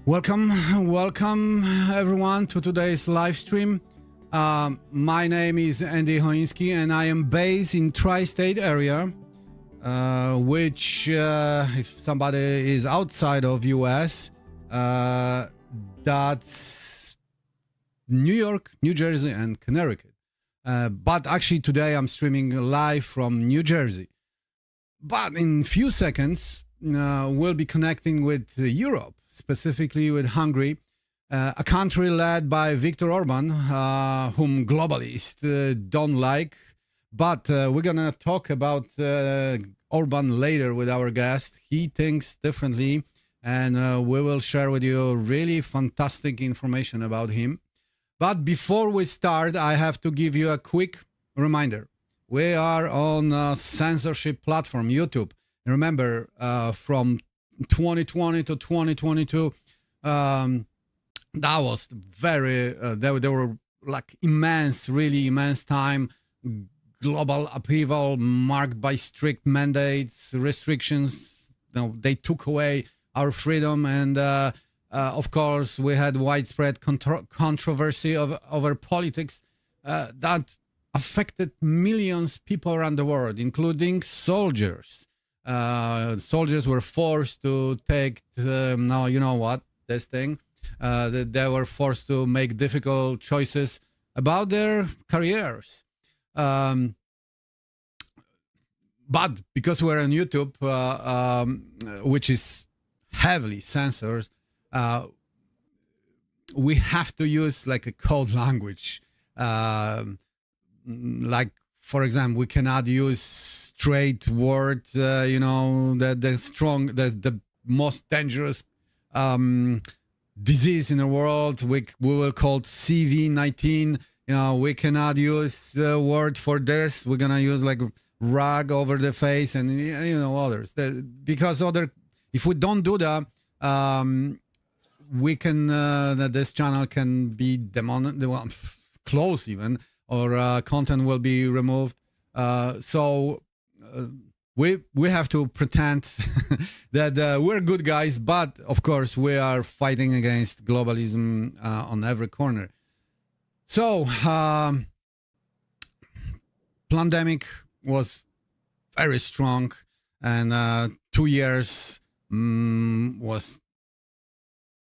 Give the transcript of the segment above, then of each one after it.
Welcome everyone to today's live stream. My name is Andy Choiński and I am based in tri-state area, which if somebody is outside of US, that's New York, New Jersey and Connecticut. But actually today I'm streaming live from New Jersey. But in few seconds, we'll be connecting with Europe, specifically with Hungary, a country led by Viktor Orban, whom globalists don't like. But we're going to talk about Orban later with our guest. He thinks differently, and we will share with you really fantastic information about him. But before we start, I have to give you a quick reminder. We are on a censorship platform, YouTube. Remember, from 2020 to 2022, that was very, there were like really immense time, global upheaval marked by strict mandates, restrictions. They took away our freedom. And of course, we had widespread controversy over politics that affected millions of people around the world, including soldiers. Soldiers were forced to take, now you know what, this thing. They were forced to make difficult choices about their careers. But because we're on YouTube, which is heavily censored, we have to use like a code language. Like, for example, we cannot use straight word, the most dangerous disease in the world. We will call CV-19. We cannot use the word for this. We're going to use like rag over the face and, others. Because if we don't do that, we can, this channel can be closed even, or content will be removed. So we have to pretend that we're good guys, but of course we are fighting against globalism on every corner. So pandemic was very strong, and 2 years was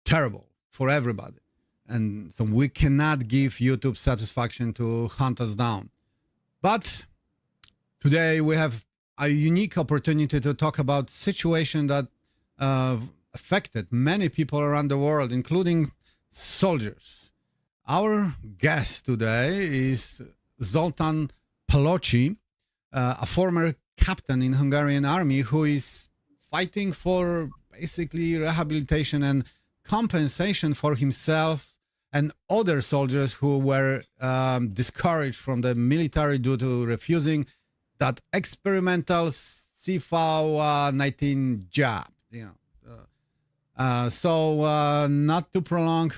terrible for everybody. And so we cannot give YouTube satisfaction to hunt us down. But today we have a unique opportunity to talk about situation that affected many people around the world, including soldiers. Our guest today is Zoltán Pálóczi, a former captain in Hungarian army who is fighting for basically rehabilitation and compensation for himself and other soldiers who were discouraged from the military due to refusing that experimental CV-19 jab. So not to prolong,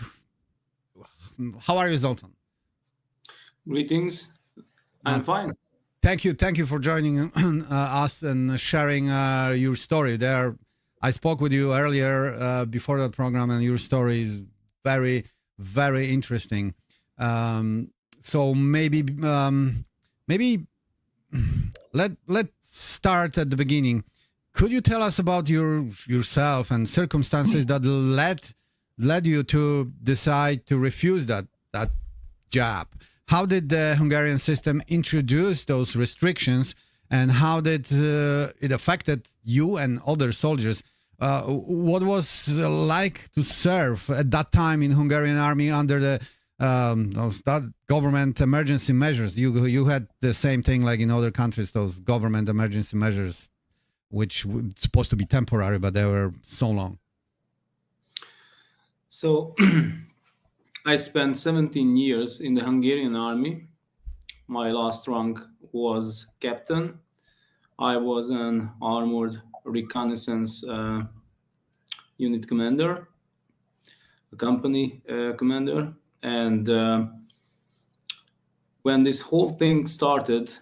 how are you, Zoltán? Greetings. I'm fine. Thank you for joining us and sharing your story. I spoke with you earlier before that program, and your story is very, very interesting. So maybe let's start at the beginning. Could you tell us about yourself and circumstances that led you to decide to refuse that jab? How did the Hungarian system introduce those restrictions, and how did it affected you and other soldiers? What was like to serve at that time in Hungarian army under the that government emergency measures? You had the same thing like in other countries, those government emergency measures, which were supposed to be temporary, but they were so long. So I spent 17 years in the Hungarian army. My last rank was captain. I was an armored reconnaissance unit commander, a company commander. And when this whole thing started,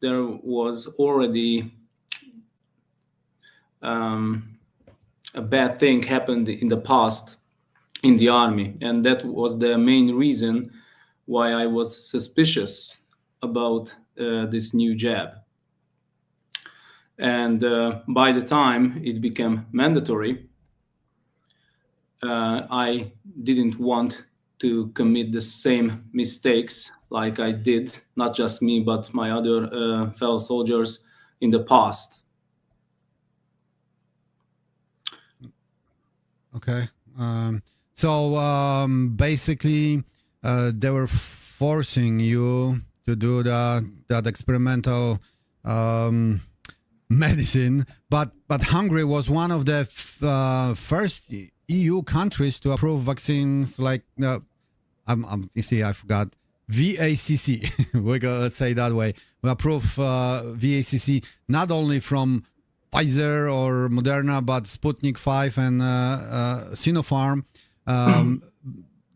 there was already a bad thing happened in the past in the army, and that was the main reason why I was suspicious about this new jab. And by the time it became mandatory, I didn't want to commit the same mistakes like I did, not just me, but my other fellow soldiers in the past. Okay. So basically, they were forcing you to do that experimental medicine, but Hungary was one of the first EU countries to approve vaccines like you see, I forgot VACC. Let's say it that way. We approve VACC not only from Pfizer or Moderna, but Sputnik 5 and Sinopharm.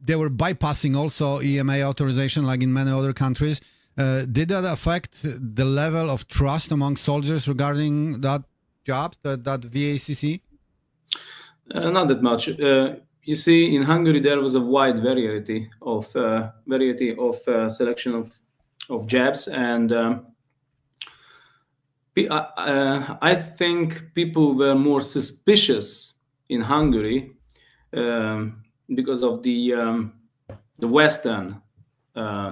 They were bypassing also EMA authorization, like in many other countries. Did that affect the level of trust among soldiers regarding that job, that VACC? Not that much. You see, in Hungary there was a wide variety of selection of jabs, and I think people were more suspicious in Hungary because of the Western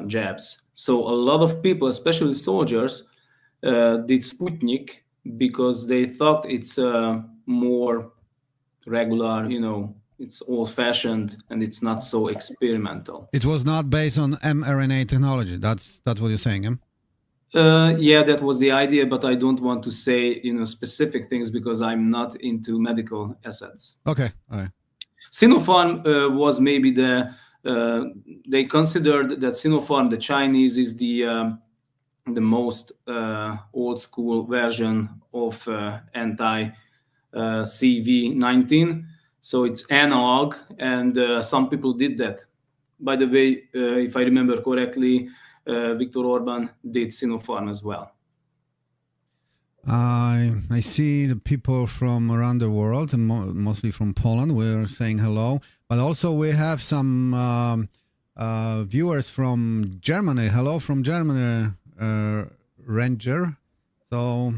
jabs. So a lot of people, especially soldiers, did Sputnik because they thought it's more regular, it's old-fashioned and it's not so experimental. It was not based on mRNA technology. That's what you're saying, huh? Yeah, that was the idea, but I don't want to say specific things because I'm not into medical assets. Okay, all right. Sinopharm was maybe they considered that Sinopharm, the Chinese, is the most old school version of anti-CV19. So it's analog, and some people did that. By the way, if I remember correctly, Viktor Orban did Sinopharm as well. I see the people from around the world, and mostly from Poland. We're saying hello, but also we have some viewers from Germany. Hello from Germany, Ranger. So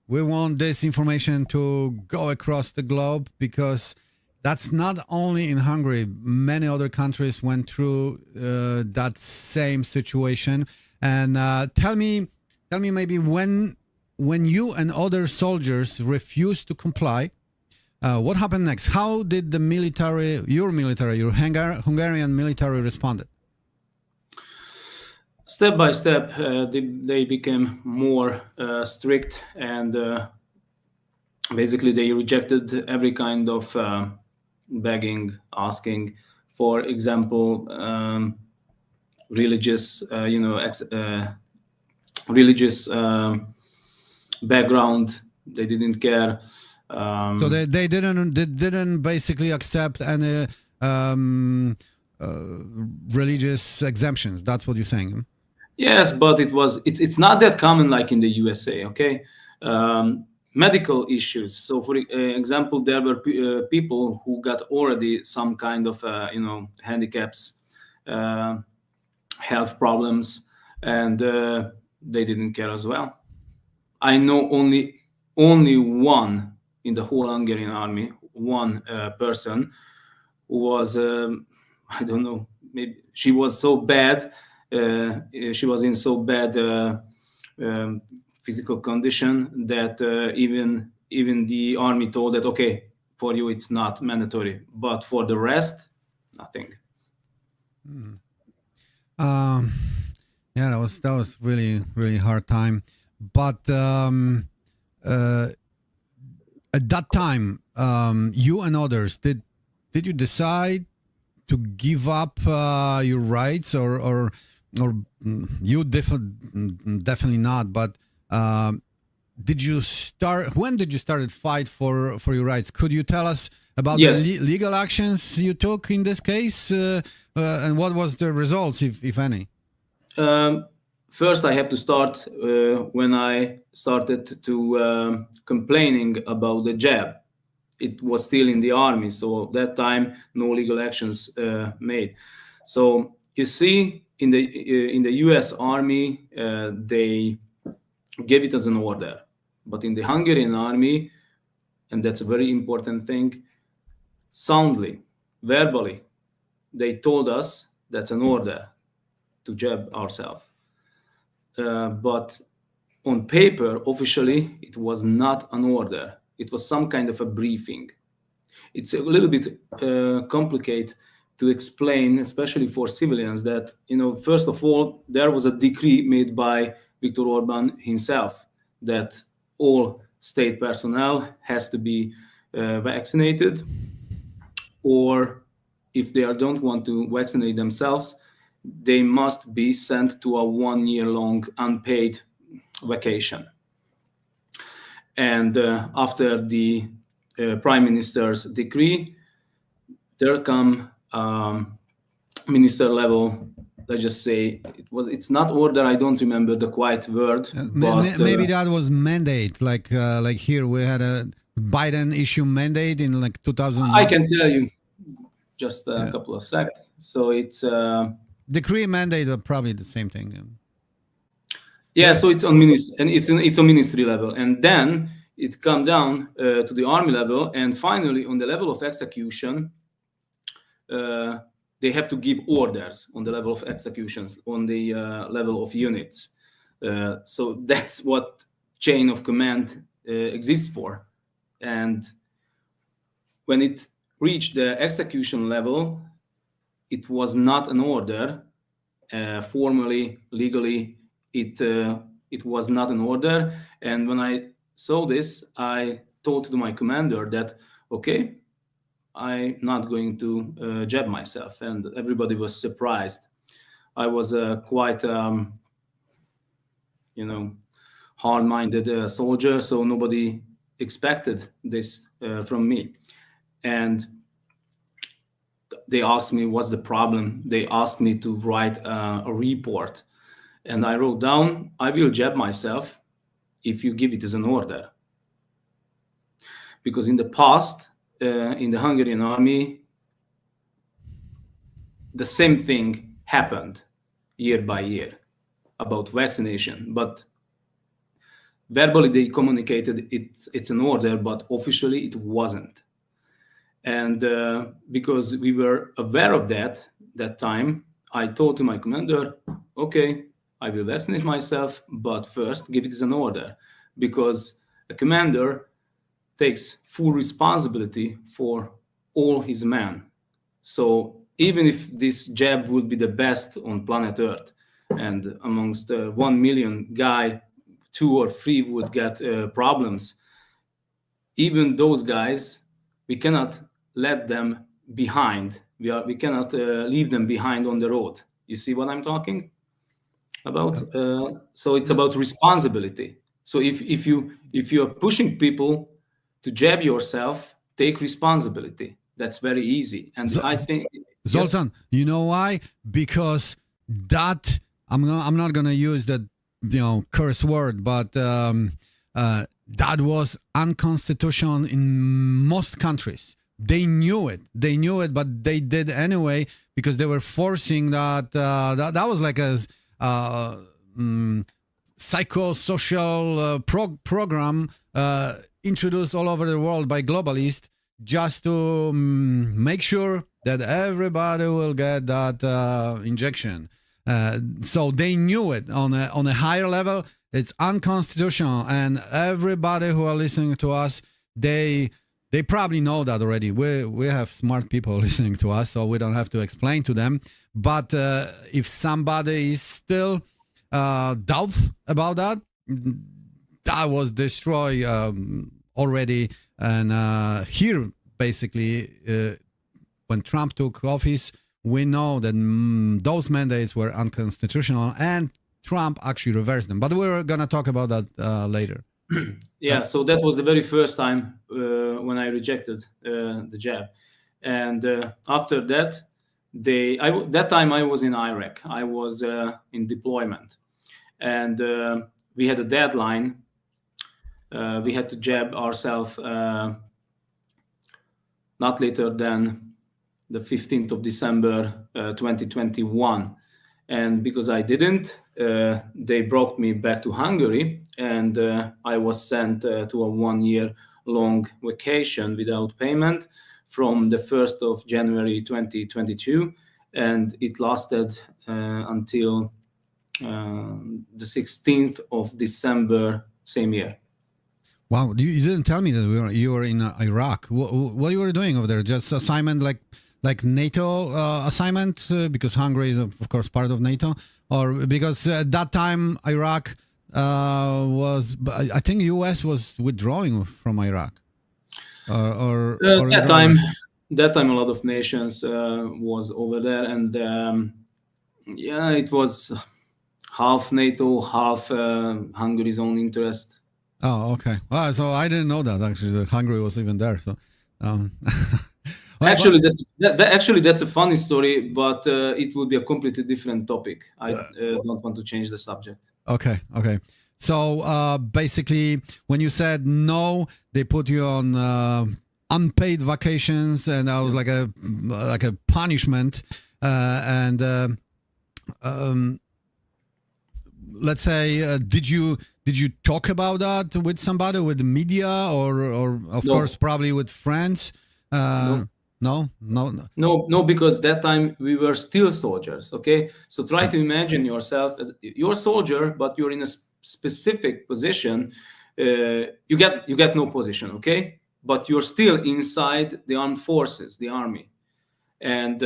we want this information to go across the globe, because that's not only in Hungary. Many other countries went through that same situation. And tell me maybe when you and other soldiers refused to comply, what happened next? How did the your Hungarian military responded? Step by step, they became more strict, and basically they rejected every kind of begging, asking. For example, religious, religious background. They didn't care. So they didn't basically accept any religious exemptions. That's what you're saying. Yes, but it's not that common like in the USA. Okay, medical issues. So, for example, there were people who got already some kind of handicaps, health problems, and they didn't care as well. I know only one in the whole Hungarian army, one person who was I don't know, maybe she was so bad. She was in so bad physical condition that even the army told that, okay, for you it's not mandatory, but for the rest, nothing. Yeah, that was really, really hard time. But at that time, you and others, did you decide to give up your rights, or you definitely not? But did you start? When did you start to fight for your rights? Could you tell us about the legal actions you took in this case, and what was the results, if any? First, I have to start when I started to complaining about the jab. it was still in the army. So at that time, no legal actions made. So you see, in the U.S. Army, they gave it as an order, but in the Hungarian army, and that's a very important thing, soundly, verbally, they told us that's an order to jab ourselves. But on paper, officially, it was not an order. It was some kind of a briefing. It's a little bit complicated to explain, especially for civilians, that, first of all, there was a decree made by Viktor Orban himself that all state personnel has to be vaccinated, or if they don't want to vaccinate themselves, they must be sent to a 1-year-long unpaid vacation. And after the prime minister's decree, there come minister level, let's just say, it's not order, I don't remember the quiet word. But, maybe that was mandate, like here we had a Biden issue mandate in like 2001. I can tell you just a couple of seconds. So it's decree mandate are probably the same thing. Yeah, so it's on ministry, and it's on ministry level, and then it come down to the army level, and finally on the level of execution, they have to give orders on the level of executions, on the level of units. So that's what chain of command exists for. And when it reached the execution level, it was not an order. Formally, legally, it was not an order. And when I saw this, I told to my commander that, okay, I'm not going to jab myself. And everybody was surprised. I was quite, hard-minded soldier, so nobody expected this from me. And they asked me, what's the problem? They asked me to write a report. And I wrote down, I will jab myself if you give it as an order. Because in the past, in the Hungarian army, the same thing happened year by year about vaccination. But verbally they communicated it's an order, but officially it wasn't. And because we were aware of that time, I told to my commander, okay, I will vaccinate myself, but first give it as an order, because a commander takes full responsibility for all his men. So even if this jab would be the best on planet Earth, and amongst 1 million guy, 2 or 3 would get problems, even those guys, we cannot let them behind. We cannot leave them behind on the road. You see what I'm talking about? So it's about responsibility. So if you are pushing people to jab yourself, take responsibility. That's very easy. And I think, Zoltán, you know why? Because that I'm not gonna use that curse word, but that was unconstitutional in most countries. They knew it, but they did anyway because they were forcing that. That was like a psychosocial program introduced all over the world by globalists, just to make sure that everybody will get that injection. So they knew it on a higher level. It's unconstitutional, and everybody who are listening to us, they probably know that already. We have smart people listening to us, so we don't have to explain to them. But if somebody is still doubt about that, that was destroyed already. And here, basically, when Trump took office, we know that those mandates were unconstitutional, and Trump actually reversed them. But we're going to talk about that later. Yeah, so that was the very first time when I rejected the jab. And after that, that time I was in Iraq. I was in deployment. And we had a deadline. We had to jab ourselves not later than the 15th of December 2021. And because I didn't, they brought me back to Hungary, and I was sent to a 1-year-long vacation without payment from the 1st of January 2022, and it lasted until the 16th of December same year. Wow, you didn't tell me that you were in Iraq. What you were doing over there? Just assignment like NATO assignment, because Hungary is of course part of NATO, or because at that time Iraq was, I think US was withdrawing from Iraq. That time a lot of nations was over there, and it was half NATO, half Hungary's own interest. Oh, okay. Well, so I didn't know that actually, that Hungary was even there. So, actually, that's a funny story, but it would be a completely different topic. I don't want to change the subject. Okay. So basically, when you said no, they put you on unpaid vacations, and that was like a punishment. Let's say, did you talk about that with somebody, with the media, or of course probably with friends? No, because that time we were still soldiers. Okay, so try to imagine yourself as you're a soldier, but you're in a specific position. You get no position. Okay, but you're still inside the armed forces, the army, and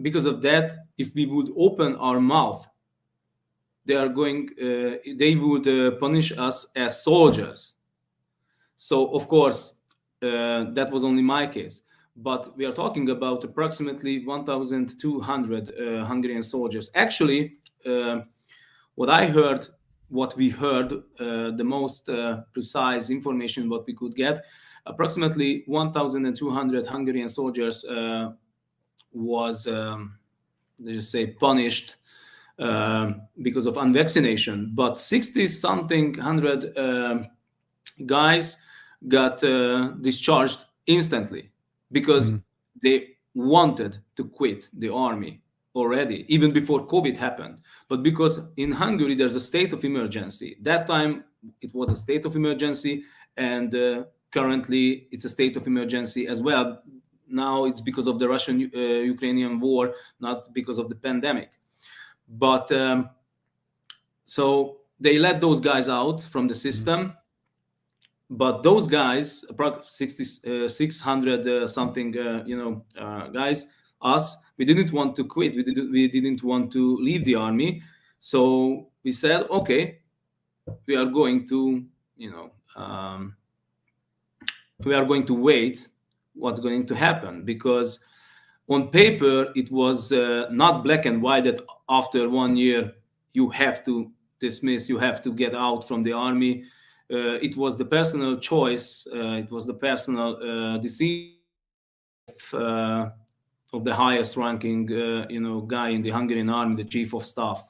because of that, if we would open our mouth, they would punish us as soldiers. So of course that was only my case, but we are talking about approximately 1,200 Hungarian soldiers. Actually, what we heard, the most precise information what we could get, approximately 1,200 Hungarian soldiers was let's say punished because of unvaccination, but 60-something hundred guys got discharged instantly because they wanted to quit the army already, even before COVID happened. But because in Hungary there's a state of emergency, that time it was a state of emergency, and currently it's a state of emergency as well. Now it's because of the Russian-Ukrainian war, not because of the pandemic. But so they let those guys out from the system, but those guys, approximately 600 something, guys, us, we didn't want to quit. We didn't want to leave the army. So we said, okay, we are going to, we are going to wait what's going to happen, because on paper it was not black and white that after 1 year you have to dismiss, you have to get out from the army. It was the personal choice, it was the personal decision of the highest ranking guy in the Hungarian army, the chief of staff.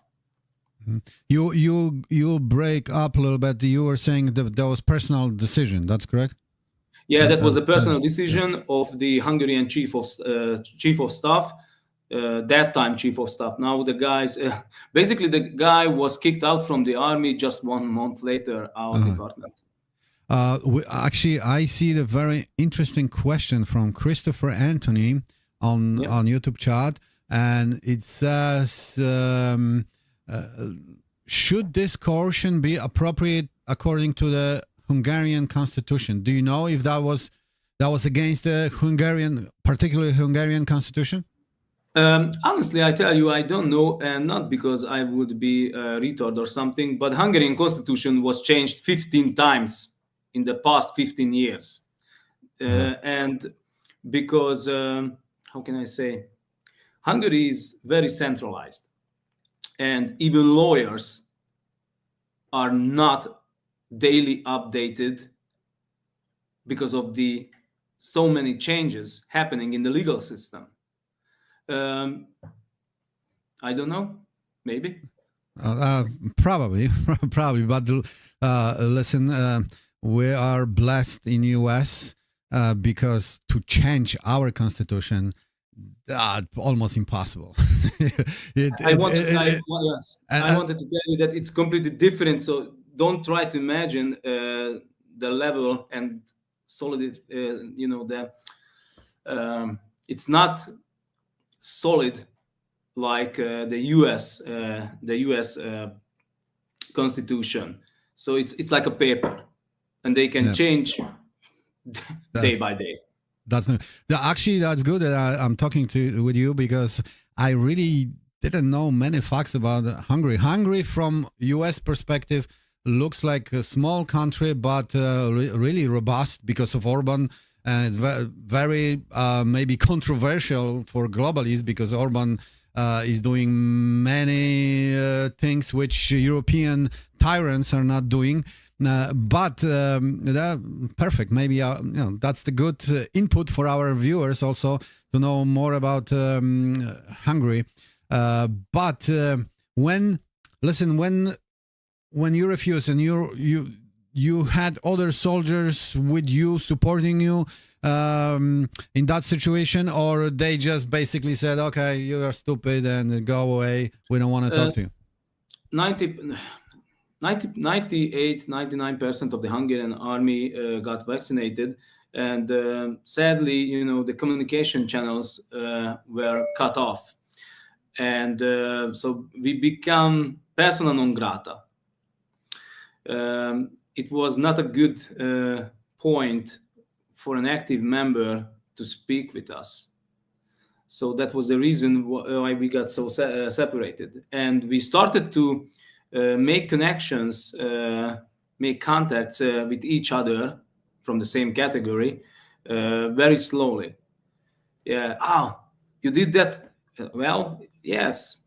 You break up a little bit. You were saying that was personal decision, that's correct? Yeah, that was the personal decision of the Hungarian chief of staff, that time chief of staff. Now the guys, basically the guy was kicked out from the army just 1 month later, our department. Actually, I see the very interesting question from Christopher Anthony on YouTube chat, and it says, should this coercion be appropriate according to the Hungarian constitution? Do you know if that was against the particularly Hungarian constitution? Honestly, I tell you, I don't know, and not because I would be a retard or something, but Hungarian constitution was changed 15 times in the past 15 years. And because, how can I say, Hungary is very centralized, and even lawyers are not daily updated because of the so many changes happening in the legal system. I don't know, maybe. Probably, but listen, we are blessed in US because to change our constitution, almost impossible. I wanted to tell you that it's completely different. So don't try to imagine the level and solid. It's not solid like the U.S. Constitution. So it's like a paper, and they can change day by day. Actually, that's good that I'm talking with you, because I really didn't know many facts about Hungary. Hungary, from U.S. perspective, looks like a small country, but really robust because of Orban. And it's very maybe controversial for globalists, because Orban is doing many things which European tyrants are not doing. But perfect. Maybe that's the good input for our viewers also to know more about Hungary. But when you refused and you had other soldiers with you supporting you in that situation, or they just basically said, "Okay, you are stupid and go away. We don't want to talk to you." 99% of the Hungarian army got vaccinated, and sadly, the communication channels were cut off, and so we become persona non grata. It was not a good point for an active member to speak with us. So that was the reason why we got so separated, and we started to make connections, make contacts with each other from the same category very slowly. Yeah. You did that? Well, yes.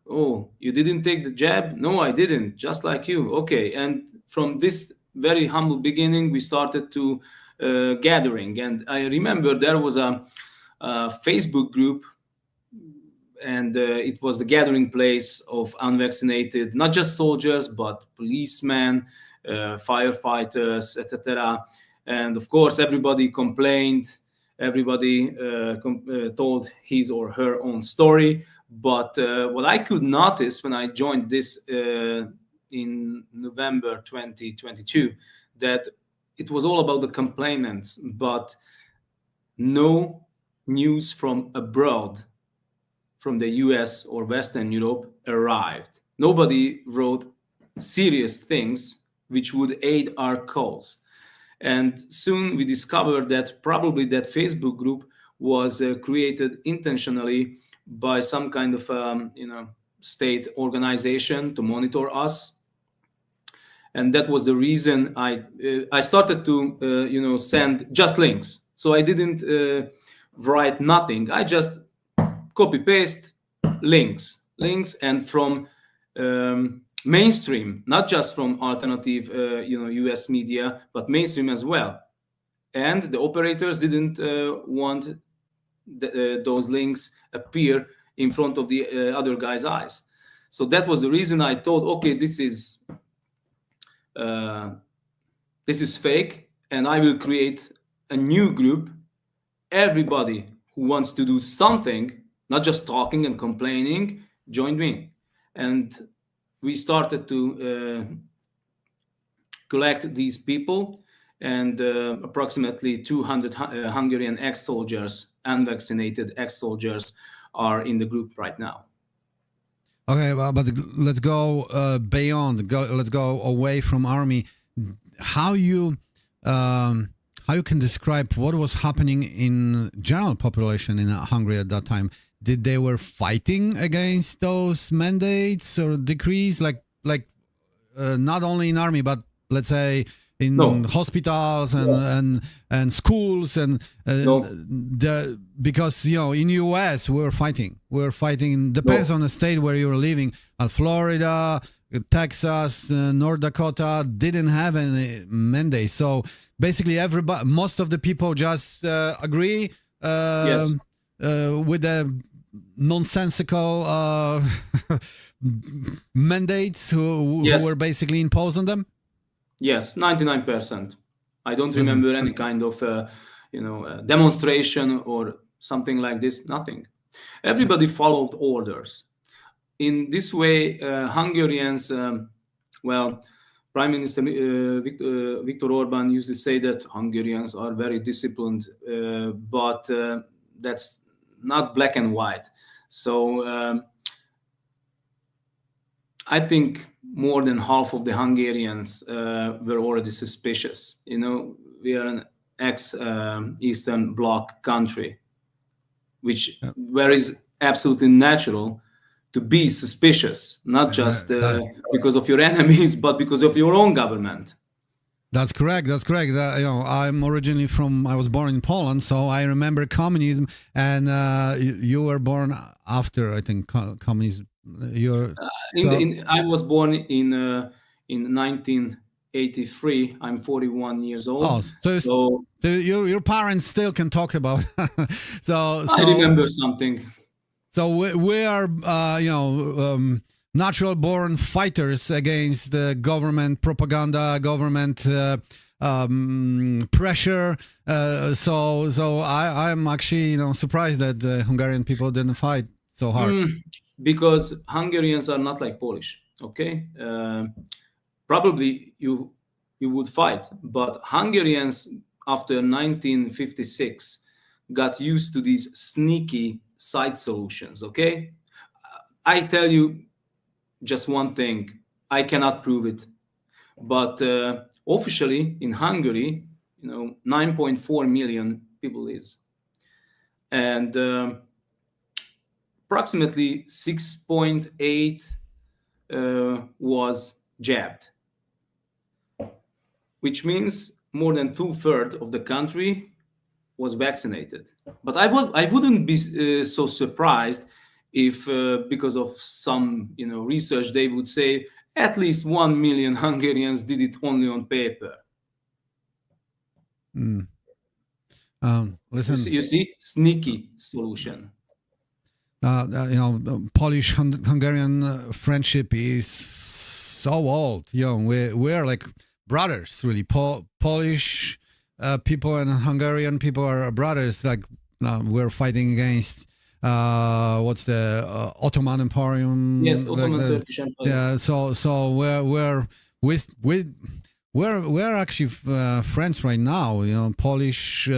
Oh, you didn't take the jab? No, I didn't. Just like you. Okay. And from this very humble beginning, we started to gathering. And I remember there was a Facebook group, and it was the gathering place of unvaccinated, not just soldiers, but policemen, firefighters, etc. And of course, everybody complained. Everybody told his or her own story. But what I could notice when I joined this in November 2022, that it was all about the complainants, but no news from abroad, from the US or Western Europe, arrived. Nobody wrote serious things which would aid our cause. And soon we discovered that probably that Facebook group was created intentionally by some kind of state organization to monitor us. And that was the reason I started to send just links. So I didn't write nothing. I just copy paste links, and from mainstream, not just from alternative US media, but mainstream as well. And the operators didn't want those links appear in front of the other guy's eyes. So that was the reason I thought, okay, this is fake, and I will create a new group. Everybody who wants to do something, not just talking and complaining, join me. And we started to collect these people, and approximately 200 Hungarian ex-soldiers, unvaccinated ex-soldiers, are in the group right now. Okay, well, but let's go beyond. Let's go away from army. How you can describe what was happening in general population in Hungary at that time? Did they were fighting against those mandates or decrees, like not only in army, but let's say in hospitals and schools and because in US we're fighting. Depends on the state where you're living. Florida, Texas, North Dakota didn't have any mandate. So basically, most of the people just agree with the nonsensical mandates who were basically imposed on them. Yes, 99%. I don't remember any kind of demonstration or something like this. Nothing. Everybody followed orders. In this way, Hungarians, Prime Minister Viktor Orban used to say that Hungarians are very disciplined, but that's not black and white. So I think more than half of the Hungarians were already suspicious. We are an ex-Eastern Bloc country, where is absolutely natural to be suspicious, not just because of your enemies, but because of your own government. That's correct. I'm originally I was born in Poland, so I remember communism, and you were born after, I think, communism. I was born in 1983. I'm 41 years old. So your parents still can talk about. so I remember something. So we are, natural-born fighters against the government propaganda, government pressure. So I'm actually, surprised that the Hungarian people didn't fight so hard. Because Hungarians are not like Polish. Okay, probably you would fight, but Hungarians after 1956 got used to these sneaky side solutions. Okay, I tell you just one thing. I cannot prove it, but officially in Hungary, 9.4 million people lives, and approximately 6.8 was jabbed, which means more than 2/3 of the country was vaccinated. But I wouldn't be so surprised if, because of some research, they would say at least 1 million Hungarians did it only on paper. Listen, you see, sneaky solution. Polish-Hungarian friendship is so old. We're like brothers, really. Polish people and Hungarian people are brothers. Like we're fighting against what's the Ottoman Emporium? Yes, Ottoman Turkish Empire. Yeah. So we're actually friends right now. Polish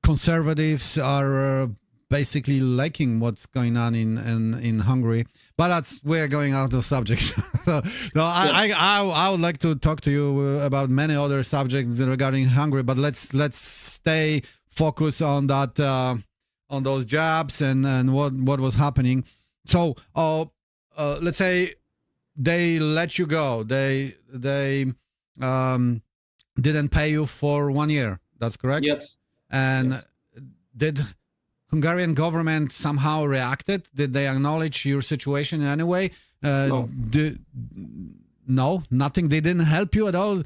conservatives are basically liking what's going on in Hungary, but we're going out of subjects. I would like to talk to you about many other subjects regarding Hungary, but let's stay focused on that on those jobs and what was happening. So let's say they let you go. They didn't pay you for 1 year. That's correct? Yes. And yes. Did Hungarian government somehow reacted? Did they acknowledge your situation in any way? No. No, nothing. They didn't help you at all.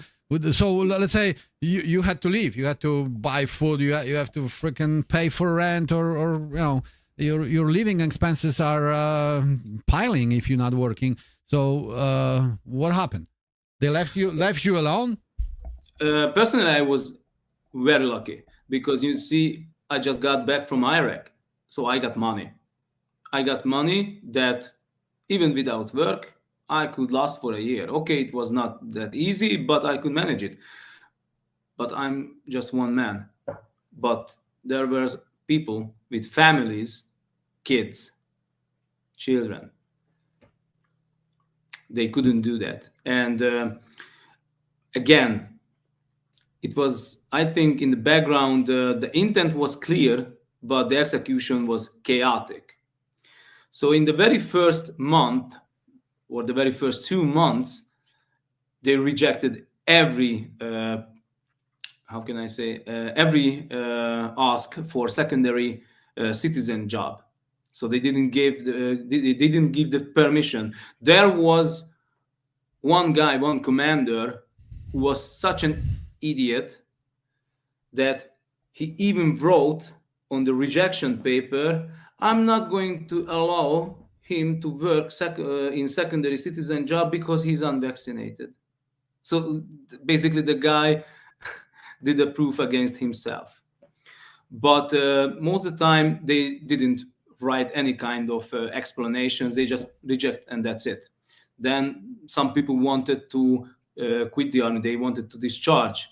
So let's say you had to leave. You had to buy food. You have to freaking pay for rent, or your living expenses are piling if you're not working. So what happened? They left you alone? Personally, I was very lucky because you see, I just got back from Iraq, so I got money. I got money that even without work, I could last for a year. Okay, it was not that easy, but I could manage it. But I'm just one man. But there were people with families, kids, children. They couldn't do that. And again, it was, I think, in the background, the intent was clear, but the execution was chaotic. So in the very first month, or the very first 2 months, they rejected every, every ask for secondary citizen job. So they didn't give the permission. There was one guy, one commander, who was such an idiot that he even wrote on the rejection paper, I'm not going to allow him to work in secondary citizen job because he's unvaccinated. So basically the guy did a proof against himself. But most of the time, they didn't write any kind of explanations. They just reject, and that's it. Then some people wanted to quit the army. They wanted to discharge.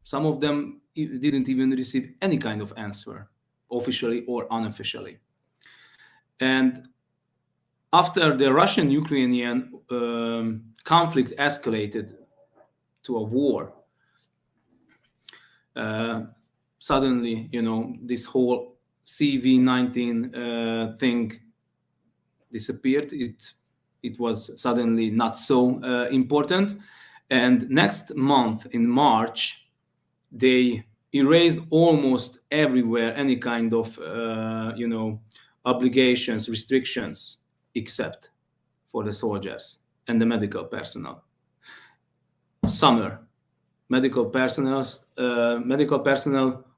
Some of them didn't even receive any kind of answer, officially or unofficially. And after the Russian-Ukrainian conflict escalated to a war, suddenly, this whole CV-19 thing disappeared. It was suddenly not so important. And next month, in March, they erased almost everywhere any kind of, obligations, restrictions, except for the soldiers and the medical personnel. Summer, medical personnel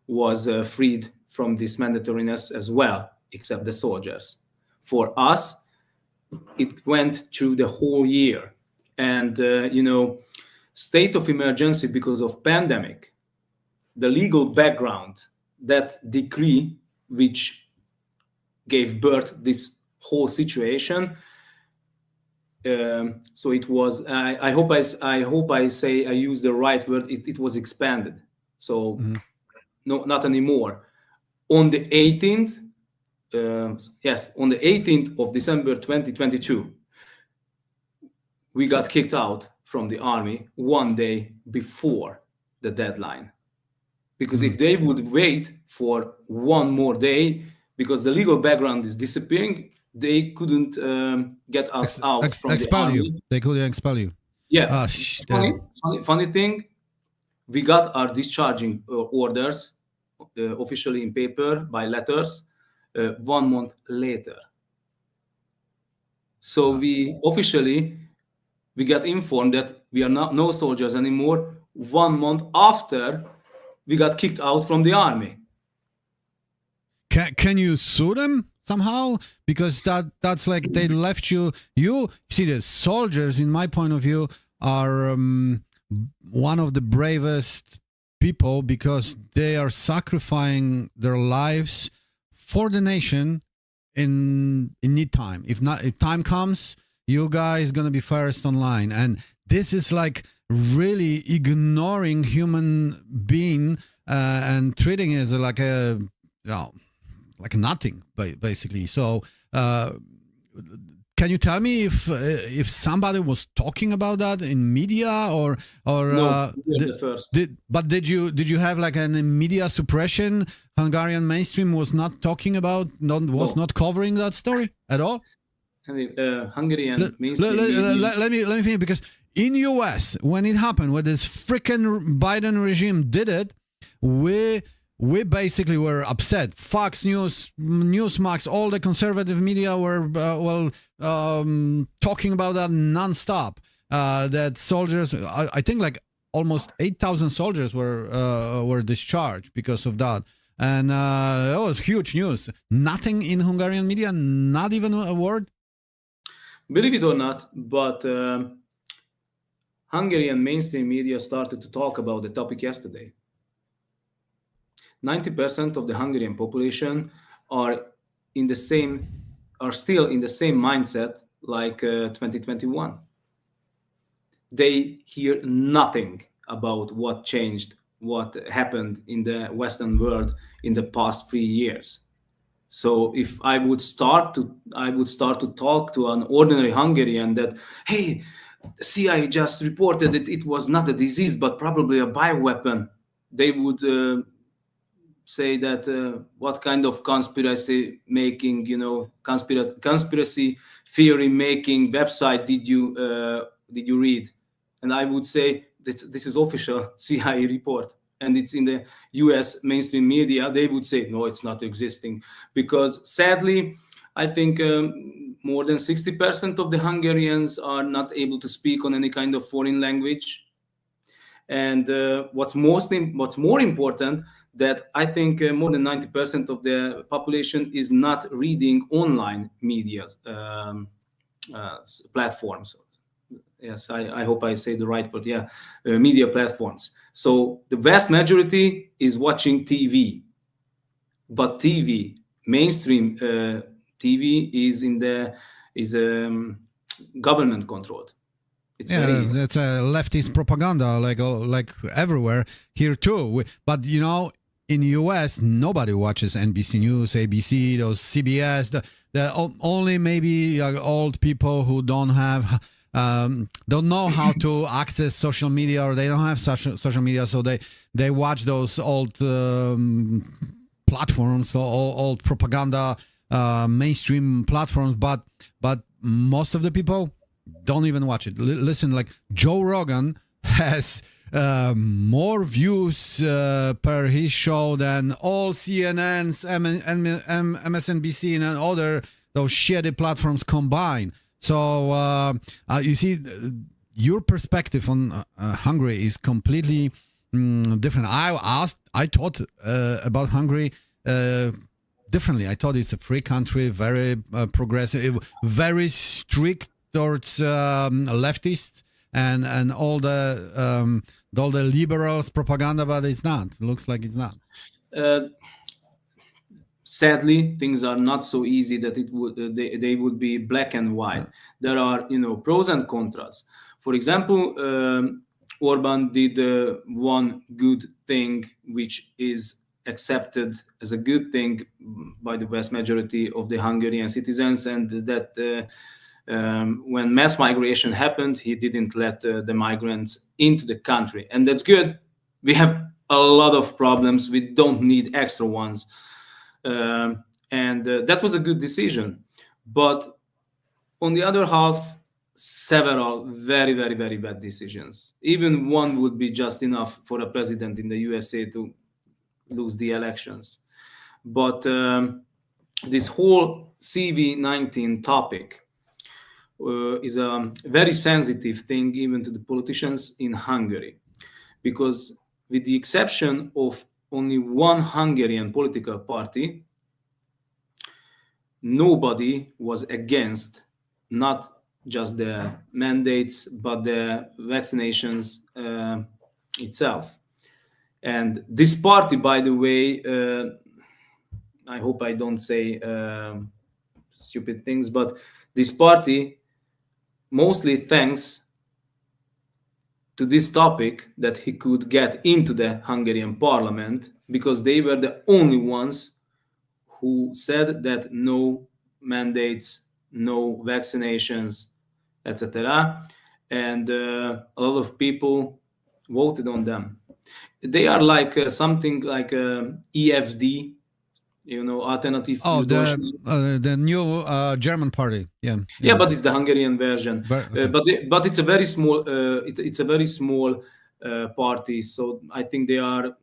was freed from this mandatoriness as well, except the soldiers. For us, it went through the whole year. And, state of emergency because of pandemic, the legal background, that decree which gave birth this whole situation. So it was. I hope I use the right word. It was expanded. So no, not anymore. On the 18th, on the 18th of December 2022, we got kicked out from the army one day before the deadline. Because if they would wait for one more day, because the legal background is disappearing, they couldn't get us out from the army. They couldn't expel you. Yeah. Funny thing, we got our discharging orders officially in paper by letters 1 month later. So we got informed that we are no soldiers anymore 1 month after we got kicked out from the army. Can you sue them somehow? Because that's like they left you. You see, the soldiers, in my point of view, are one of the bravest people because they are sacrificing their lives for the nation in need time. If time comes, you guys gonna be first online, and this is like really ignoring human being and treating it as like a like nothing basically. So can you tell me if somebody was talking about that in media or no, the first. Did you have like a media suppression? Hungarian mainstream was not talking about, not covering that story at all. Hungarian mainstream. Let me finish, because in US, when it happened, when this freaking Biden regime did it, we basically were upset. Fox News, Newsmax, all the conservative media were talking about that nonstop. That soldiers, I think like almost 8,000 soldiers were discharged because of that. And it was huge news. Nothing in Hungarian media, not even a word. Believe it or not, but Hungarian mainstream media started to talk about the topic yesterday. 90% of the Hungarian population are still in the same mindset like 2021. They hear nothing about what changed, what happened in the Western world in the past 3 years. So if I would start to talk to an ordinary Hungarian that, hey, CIA just reported that it was not a disease but probably a bioweapon, they would say that what kind of conspiracy making, conspiracy theory making website did you read? And I would say this is official CIA report, and it's in the US mainstream media. They would say no, it's not existing, because sadly, I think more than 60% of the Hungarians are not able to speak on any kind of foreign language. And what's more important, that I think more than 90% of the population is not reading online media platforms, Yes, I hope I say the right word. Yeah, media platforms. So the vast majority is watching TV, but TV, mainstream TV, is government controlled. It's very easy. It's a leftist propaganda, like everywhere here too. But you know, in the U.S., nobody watches NBC News, ABC, those CBS. The only maybe old people who don't know how to access social media, or they don't have social media, so they watch those old platforms, old propaganda mainstream platforms. But most of the people don't even watch it. Listen, like Joe Rogan has more views per his show than all CNN's, MSNBC, and other those shitty platforms combined. So you see, your perspective on Hungary is completely different. I thought about Hungary differently. I thought it's a free country, very progressive, very strict towards leftists and all the liberals propaganda, but it's not. It looks like it's not. Sadly, things are not so easy that they would be black and white. There are pros and contras. For example, Orban did one good thing, which is accepted as a good thing by the vast majority of the Hungarian citizens, and that when mass migration happened, he didn't let the migrants into the country, and that's good. We have a lot of problems. We don't need extra ones, and that was a good decision. But on the other half, several very, very, very bad decisions. Even one would be just enough for a president in the USA to lose the elections. But this whole CV-19 topic is a very sensitive thing even to the politicians in Hungary, because with the exception of only one Hungarian political party, nobody was against not just the mandates but the vaccinations itself. And this party, by the way, I hope I don't say stupid things, but this party, mostly thanks to this topic, that he could get into the Hungarian parliament, because they were the only ones who said that no mandates, no vaccinations, etc. And a lot of people voted on them. They are like something like EFD, alternative. Oh, the new German party. Yeah, but it's the Hungarian version. Okay. But it's a very small. It's a very small party. So I think they are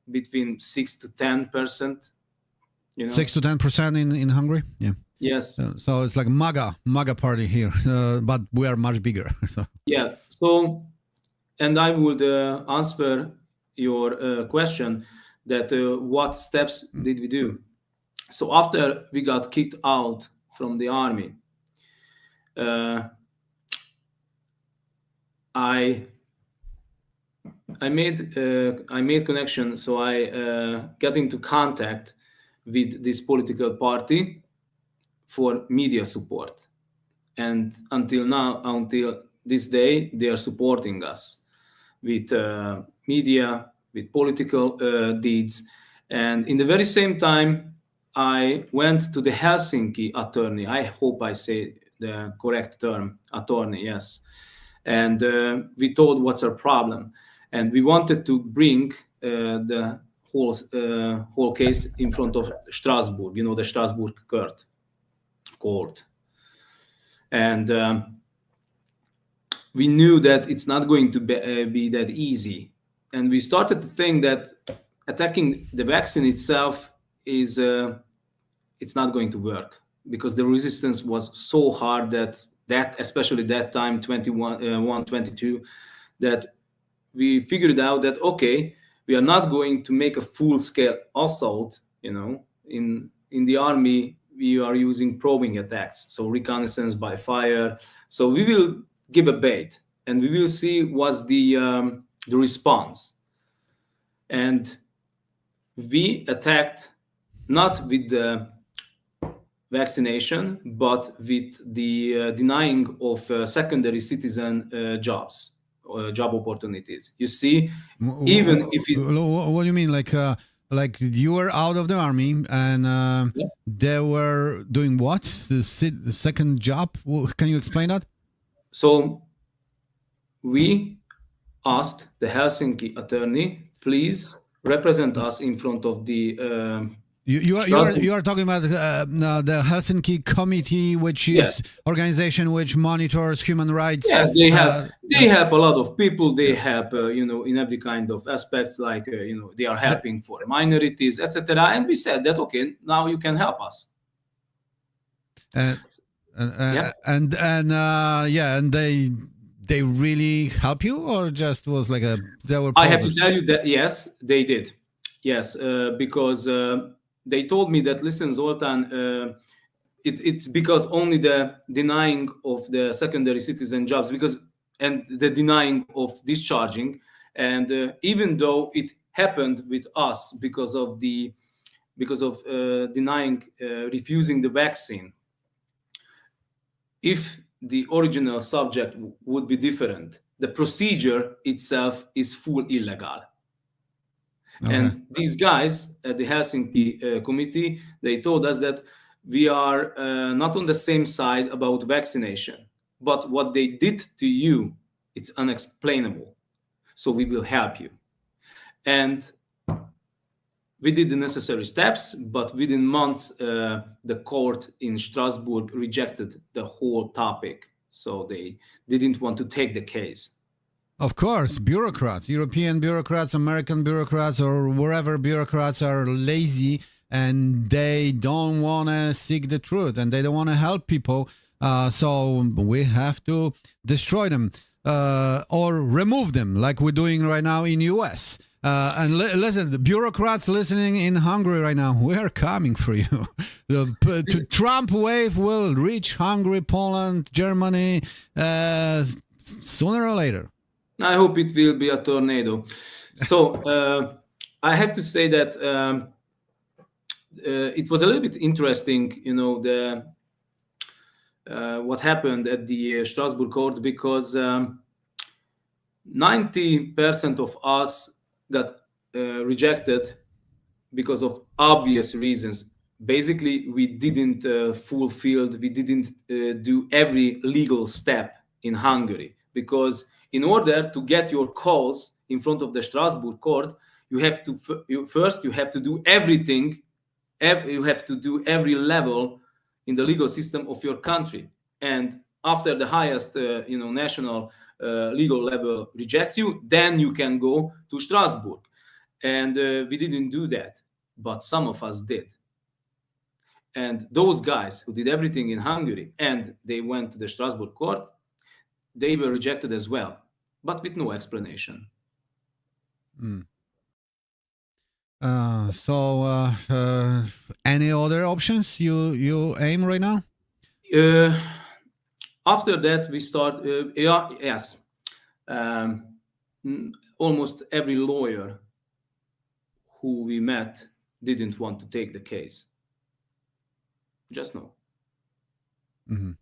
between 6 to 10%. 6 to 10% in Hungary. Yeah. Yes. So it's like MAGA party here, but we are much bigger. So. Yeah. So, and I would answer your question that what steps did we do? So after we got kicked out from the army, I made connection. So I got into contact with this political party for media support, and until this day, they are supporting us with media, with political deeds. And in the very same time, I went to the Helsinki attorney. I hope I say the correct term, attorney, yes. And we told what's our problem. And we wanted to bring the whole case in front of Strasbourg, the Strasbourg court. And we knew that it's not going to be that easy. And we started to think that attacking the vaccine itself is it's not going to work, because the resistance was so hard that especially that time, 22, that we figured out that, okay, we are not going to make a full-scale assault. In the army, we are using probing attacks, so reconnaissance by fire. So we will give a bait, and we will see what's the response. And we attacked not with the vaccination, but with the denying of secondary citizen jobs, job opportunities. You see, even if it, what do you mean, like you were out of the army and Yeah. they were doing what? The second job? Can you explain that? so we asked the Helsinki attorney, please represent us in front of the You are talking about the Helsinki Committee, which is organization which monitors human rights. Yes, they help a lot of people. They help, in every kind of aspects, like they are helping for minorities, etc. And we said that okay, now you can help us. And they really help you, or just was like they were. I have to posers? tell you that yes, they did. Yes, because they told me that listen, Zoltán, it's because only the denying of the secondary citizen jobs, and the denying of discharging, and even though it happened with us because of denying, refusing the vaccine, if the original subject would be different, the procedure itself is full illegal. Okay. And these guys at the Helsinki committee, they told us that we are not on the same side about vaccination, but what they did to you, it's unexplainable. So we will help you. And we did the necessary steps, but within months, the court in Strasbourg rejected the whole topic. So they didn't want to take the case. Of course, bureaucrats, European bureaucrats, American bureaucrats, or wherever bureaucrats are lazy and they don't want to seek the truth and they don't want to help people. So we have to destroy them or remove them like we're doing right now in US. And listen, the bureaucrats listening in Hungary right now, we are coming for you. The Trump wave will reach Hungary, Poland, Germany sooner or later. I hope it will be a tornado. So I have to say that it was a little bit interesting, what happened at the Strasbourg court, because 90% of us got rejected because of obvious reasons. Basically, we didn't we didn't do every legal step in Hungary, because in order to get your cause in front of the Strasbourg court, you have to do everything. You have to do every level in the legal system of your country. And after the highest, national legal level rejects you, then you can go to Strasbourg. And we didn't do that, but some of us did. And those guys who did everything in Hungary and they went to the Strasbourg court, they were rejected as well, but with no explanation. So any other options you aim right now? After that, we start. Yes, almost every lawyer who we met didn't want to take the case. Just no. Mm-hmm.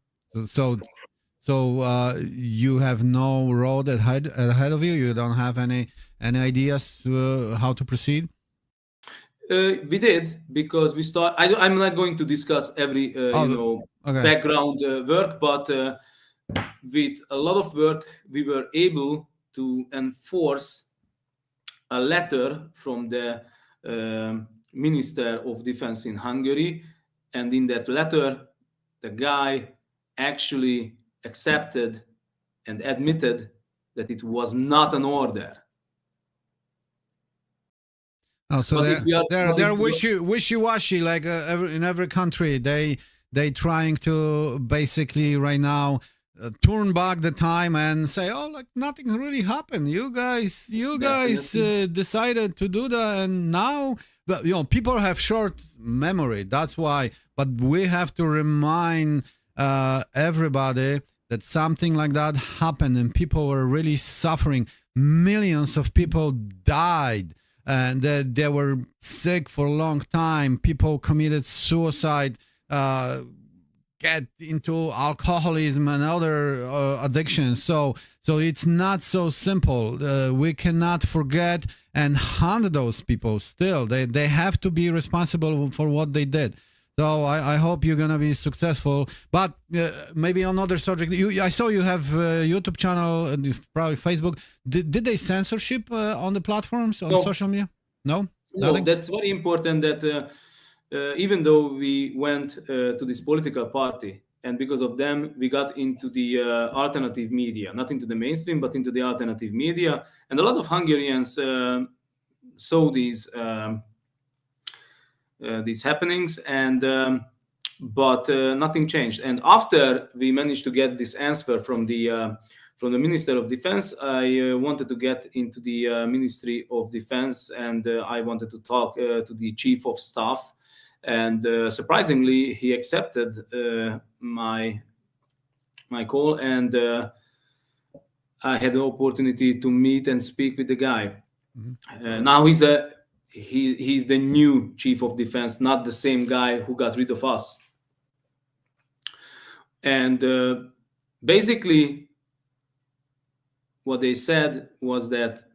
So you have no road ahead of you. You don't have any ideas how to proceed. We did, because we start. I'm not going to discuss every Okay. background work, but with a lot of work, we were able to enforce a letter from the Minister of Defense in Hungary, and in that letter, the guy actually accepted and admitted that it was not an order. Oh, so they're wishy-washy, like in every country. They trying to basically right now turn back the time and say, oh, like nothing really happened. You guys decided to do that, and now, but people have short memory. That's why. But we have to remind everybody that something like that happened and people were really suffering. Millions of people died and they were sick for a long time. People committed suicide, get into alcoholism and other addictions. So it's not so simple. We cannot forget and hunt those people still. They have to be responsible for what they did. So I hope you're going to be successful. But maybe on another subject, I saw you have a YouTube channel, probably Facebook. Did they censorship on the platforms, on social media? No? No, that's very important that even though we went to this political party, and because of them, we got into the alternative media, not into the mainstream, but into the alternative media. And a lot of Hungarians saw these happenings, and but nothing changed. And after we managed to get this answer from the Minister of Defense, I wanted to get into the Ministry of Defense, and I wanted to talk to the Chief of Staff. And surprisingly, he accepted my call, and I had the opportunity to meet and speak with the guy. Mm-hmm. Now he's the new Chief of Defense, not the same guy who got rid of us. And basically, what they said was that,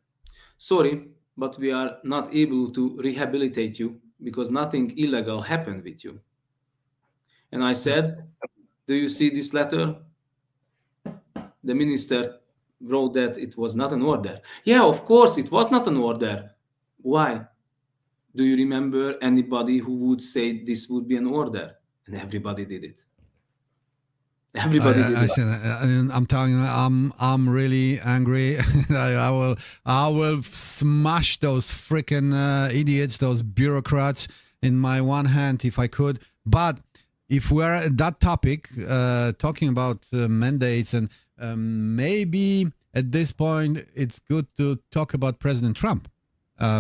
sorry, but we are not able to rehabilitate you because nothing illegal happened with you. And I said, do you see this letter? The minister wrote that it was not an order. Yeah, of course, it was not an order. Why? Do you remember anybody who would say this would be an order? And everybody did it. Everybody did it. I'm telling you, I'm really angry. I will smash those freaking idiots, those bureaucrats in my one hand if I could. But if we're at that topic, talking about mandates, and maybe at this point it's good to talk about President Trump,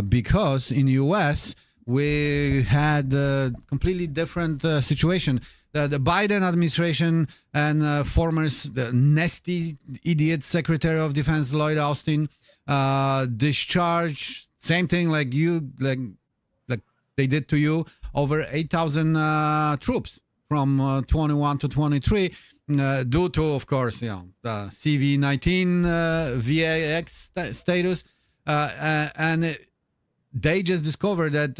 because in the U.S. we had a completely different situation. The Biden administration and former nasty idiot Secretary of Defense Lloyd Austin discharged, same thing like they did to you, over 8,000 troops from 21 to 23, due to, of course, the CV-19 VAX status, and they just discovered that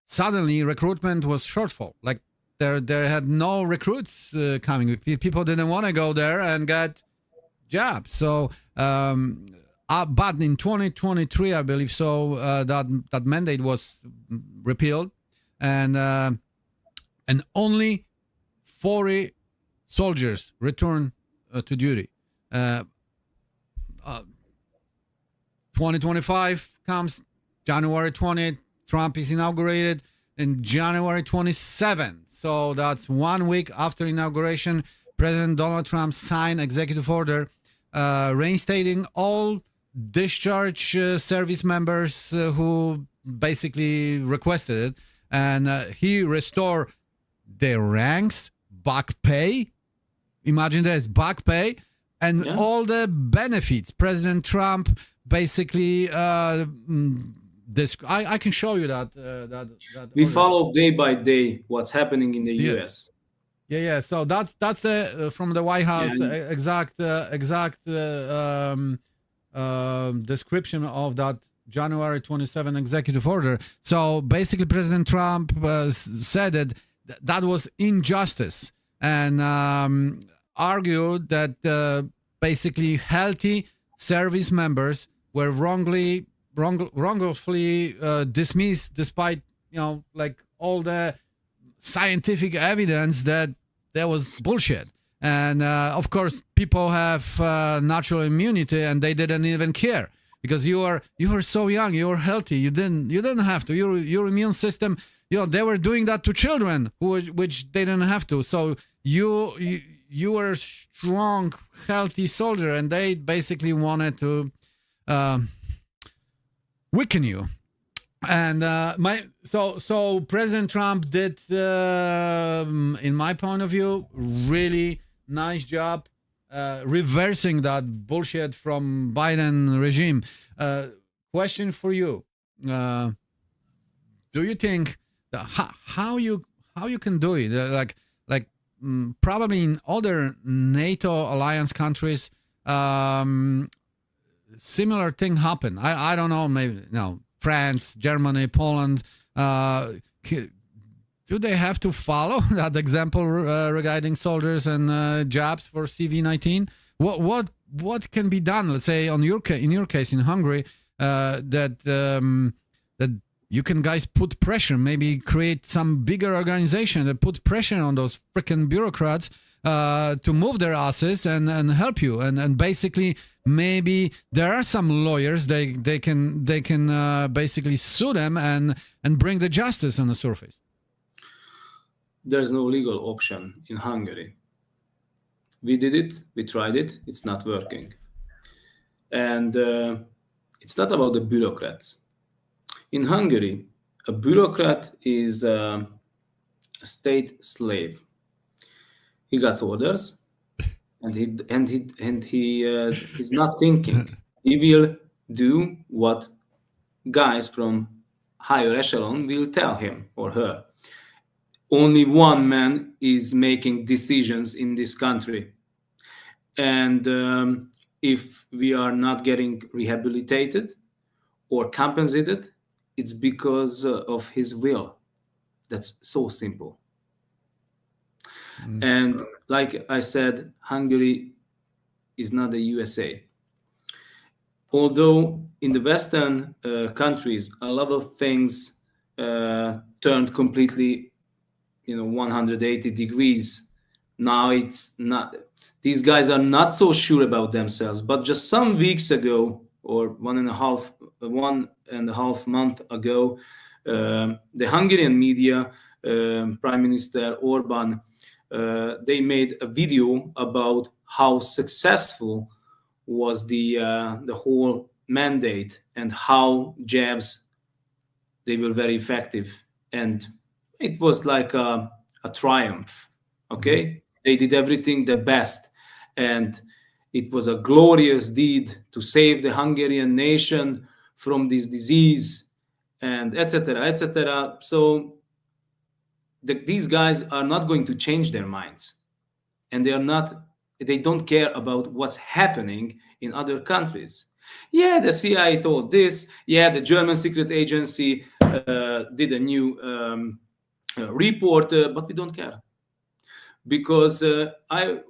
suddenly recruitment was shortfall. Like there had no recruits coming. People didn't want to go there and get jobs. So, but in 2023, I believe so, that mandate was repealed, and only 40 soldiers returned to duty. 2025 comes, January 20th, Trump is inaugurated, in January 27th. So that's 1 week after inauguration, President Donald Trump signed executive order reinstating all discharge service members who basically requested it. And he restored their ranks, back pay. Imagine this, back pay, and all the benefits. President Trump basically I can show you that we order. follow day by day what's happening in the US. Yeah. So that's the from the White House exact description of that January 27 executive order. So basically, President Trump said that was injustice, and argued that basically healthy service members were wrongfully dismissed, despite like all the scientific evidence that there was bullshit. And of course, people have natural immunity, and they didn't even care because you were so young, you were healthy, you didn't have to. Your immune system, they were doing that to children which they didn't have to. So you were a strong, healthy soldier, and they basically wanted to weaken you. And so President Trump did, in my point of view, really nice job reversing that bullshit from Biden regime. Question for you: do you think that how you can do it? Probably in other NATO alliance countries, similar thing happen. I don't know. Maybe France, Germany, Poland. Do they have to follow that example regarding soldiers and jobs for CV-19? What can be done? Let's say in your case in Hungary, that you can guys put pressure, maybe create some bigger organization that put pressure on those freaking bureaucrats to move their asses and help you. And basically, maybe there are some lawyers they can basically sue them and bring the justice on the surface. There's no legal option in Hungary. We did it, we tried it, it's not working. And it's not about the bureaucrats. In Hungary, a bureaucrat is a state slave. He got orders, and he's not thinking. He will do what guys from higher echelon will tell him or her. Only one man is making decisions in this country. And if we are not getting rehabilitated or compensated, it's because of his will. That's so simple. Mm-hmm. And like I said, Hungary is not the USA. Although in the Western countries, a lot of things turned completely 180 degrees. Now it's not, these guys are not so sure about themselves. But just some weeks ago, or one and a half month ago, the Hungarian media, Prime Minister Orban, they made a video about how successful was the whole mandate and how jabs, they were very effective. And it was like a triumph, okay? Mm-hmm. They did everything the best. And it was a glorious deed to save the Hungarian nation from this disease and etc., etc. So these guys are not going to change their minds. And they don't care about what's happening in other countries. Yeah, the CIA told this. Yeah, the German secret agency did a new report, but we don't care. Because I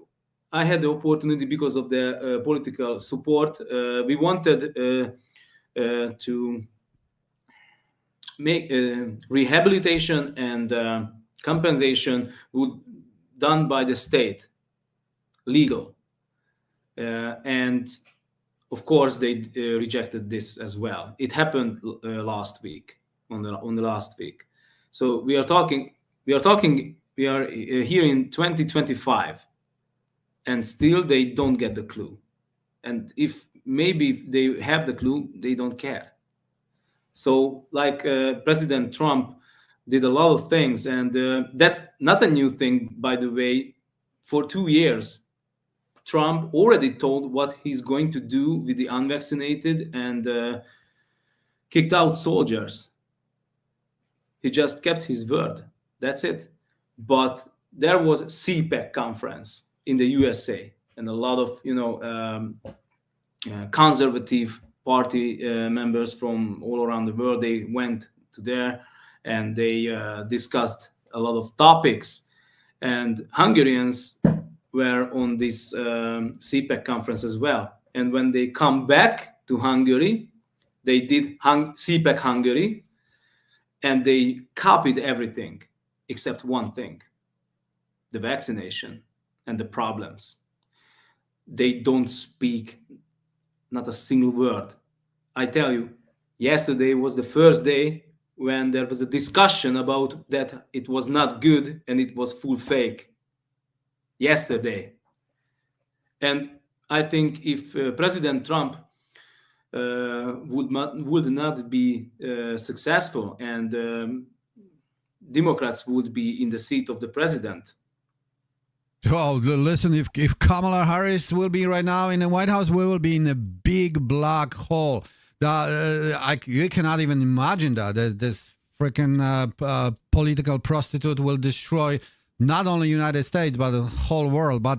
had the opportunity, because of the political support, we wanted to make rehabilitation and compensation done by the state, legal. And of course, they rejected this as well. It happened last week, on the last week. So we are here in 2025, and still they don't get the clue. And if maybe they have the clue, they don't care. So like President Trump did a lot of things, and that's not a new thing, by the way. For 2 years, Trump already told what he's going to do with the unvaccinated and kicked out soldiers. He just kept his word. That's it. But there was a CPAC conference in the USA, and a lot of conservative party members from all around the world, they went to there and they discussed a lot of topics. And Hungarians were on this CPAC conference as well. And when they come back to Hungary, they did CPAC Hungary, and they copied everything except one thing: the vaccination and the problems. They don't speak not a single word. I tell you, yesterday was the first day when there was a discussion about that it was not good and it was full fake. Yesterday. And I think if President Trump would not be successful, and Democrats would be in the seat of the president, Oh, listen, if Kamala Harris will be right now in the White House, we will be in a big black hole. You cannot even imagine that this freaking political prostitute will destroy not only United States but the whole world. But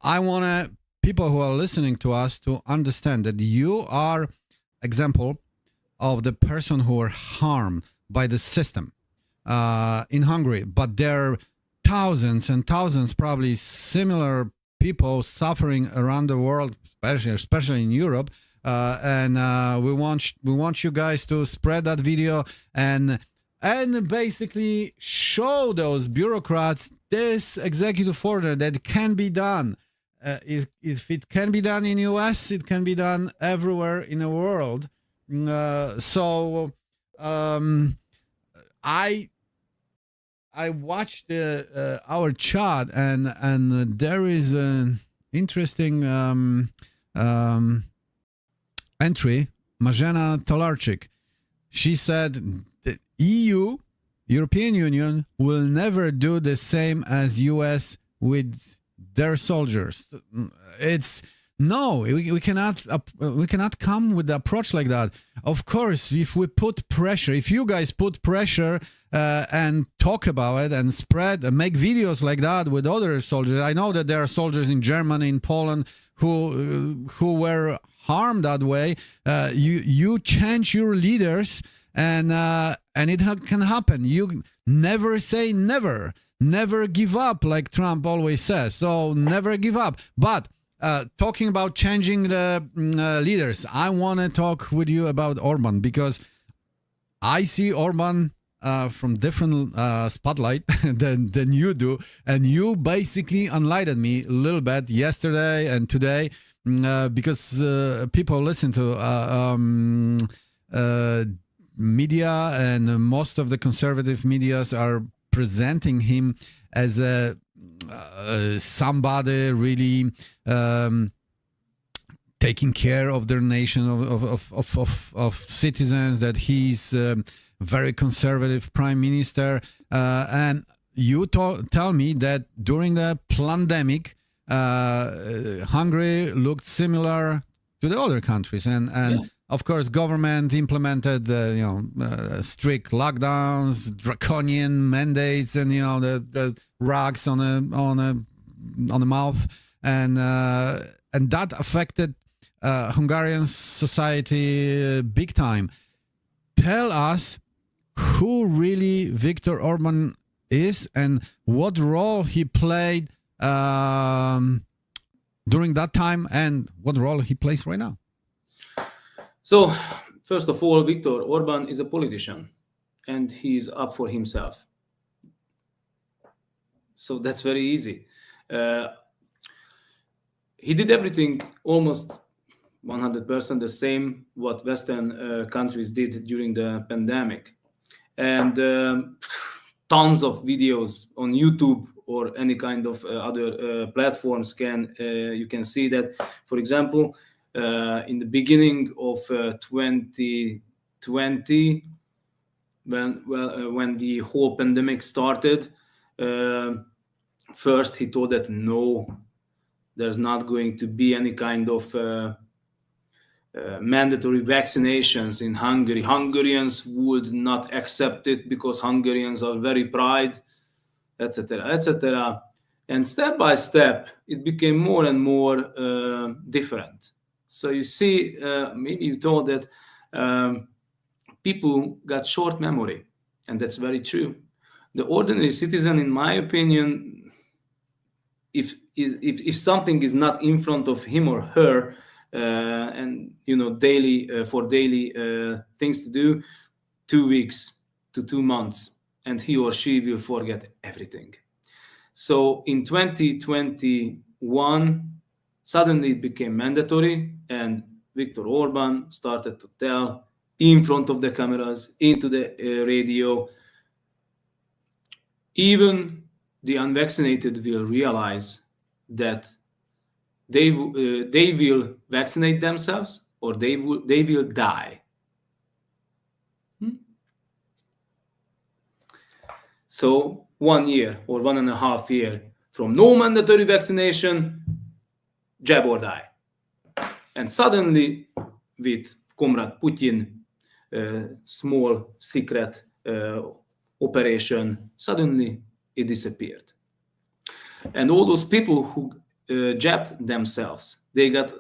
I want people who are listening to us to understand that you are example of the person who are harmed by the system in Hungary, but there are thousands and thousands, probably similar people suffering around the world, especially in Europe. And we want you guys to spread that video and basically show those bureaucrats this executive order that can be done. If it can be done in US, it can be done everywhere in the world. I watched our chat and there is an interesting entry. Marzena Tolarczyk, she said the European Union will never do the same as US with their soldiers. We cannot come with the approach like that. Of course, if we put pressure, if you guys put pressure and talk about it and spread and make videos like that with other soldiers. I know that there are soldiers in Germany, in Poland who were harmed that way. You change your leaders and it can happen. You never say never. Never give up, like Trump always says. So never give up. But talking about changing the leaders, I want to talk with you about Orban because I see Orban from different spotlight than you do, and you basically enlightened me a little bit yesterday and today because people listen to media, and most of the conservative medias are presenting him as a somebody really taking care of their nation, of citizens, that he's very conservative prime minister. And you tell me that during the pandemic, Hungary looked similar to the other countries, and of course, government implemented strict lockdowns, draconian mandates, and the rugs on the mouth, and that affected Hungarian society big time. Tell us who really Viktor Orban is and what role he played during that time and what role he plays right now. So, first of all, Viktor Orban is a politician and he's up for himself. So that's very easy. He did everything almost 100% the same what Western countries did during the pandemic. And tons of videos on YouTube or any kind of other platforms you can see that, for example, in the beginning of 2020, when the whole pandemic started, first he told that no, there's not going to be any kind of mandatory vaccinations in Hungary. Hungarians would not accept it because Hungarians are very proud, etc., etc. And step by step, it became more and more different. So you see, maybe you thought that people got short memory, and that's very true. The ordinary citizen, in my opinion, if something is not in front of him or her, and daily things to do, 2 weeks to 2 months, and he or she will forget everything. So in 2021, suddenly it became mandatory, and Viktor Orban started to tell in front of the cameras, into the radio, even the unvaccinated will realize that they will vaccinate themselves or they will die. So 1 year or 1.5 years from no mandatory vaccination, jab or die. And suddenly, with Comrade Putin, small secret operation, suddenly it disappeared. And all those people who jabbed themselves, they got,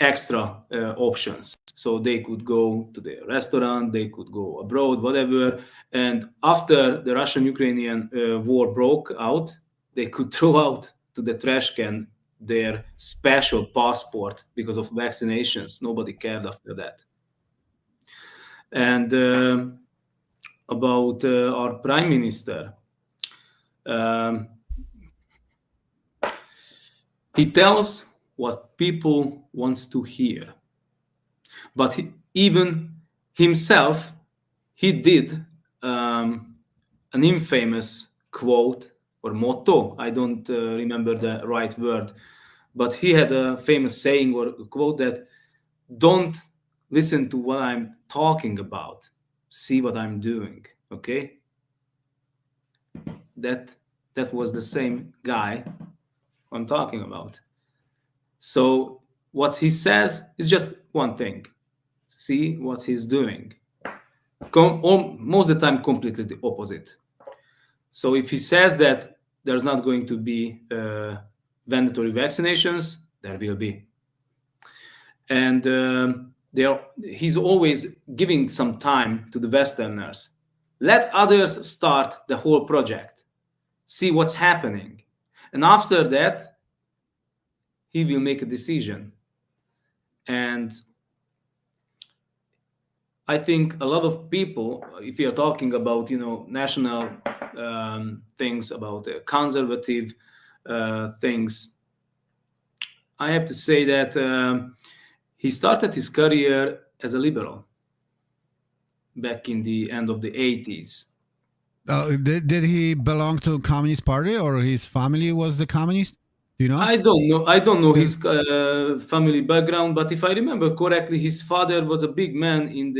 extra options. So they could go to the restaurant, they could go abroad, whatever. And after the Russian-Ukrainian war broke out, they could throw out to the trash can their special passport because of vaccinations. Nobody cared after that. And about our prime minister, he tells what people wants to hear. But even himself, he did an infamous quote or motto. I don't remember the right word, but he had a famous saying or quote that, "Don't listen to what I'm talking about, see what I'm doing." Okay? That was the same guy I'm talking about. So what he says is just one thing. See what he's doing. Most of the time, completely the opposite. So if he says that there's not going to be mandatory vaccinations, there will be. And he's always giving some time to the Westerners. Let others start the whole project. See what's happening. And after that, he will make a decision. And I think a lot of people, if you're talking about, national things, about conservative things, I have to say that he started his career as a liberal back in the end of the 80s. Did he belong to a communist party, or his family was the communist? Do you know? I don't know his family background, but if I remember correctly, his father was a big man in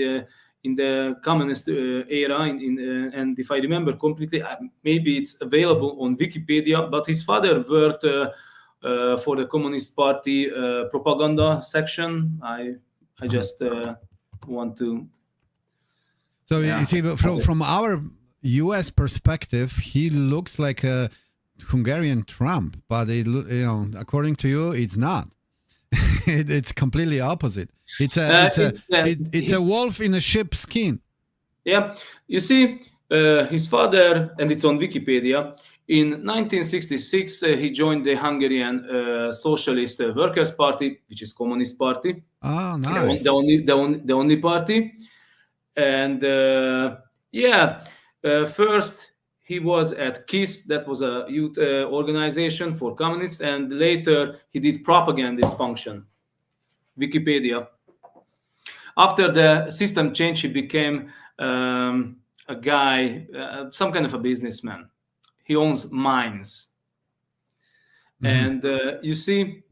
the communist era, and if I remember completely, maybe it's available on Wikipedia. But his father worked for the Communist Party propaganda section. I just want to. So you see, from our U.S. perspective, he looks like a Hungarian Trump, but according to you, it's not. It's completely opposite. It's a wolf in a sheep skin. Yeah, you see, his father, and it's on Wikipedia. In 1966, he joined the Hungarian Socialist Workers' Party, which is Communist Party. Oh, nice. The only party, and first. He was at KISS, that was a youth organization for communists, and later he did propagandist function. Wikipedia. After the system change, he became a guy, some kind of a businessman. He owns mines. Mm-hmm. And you see,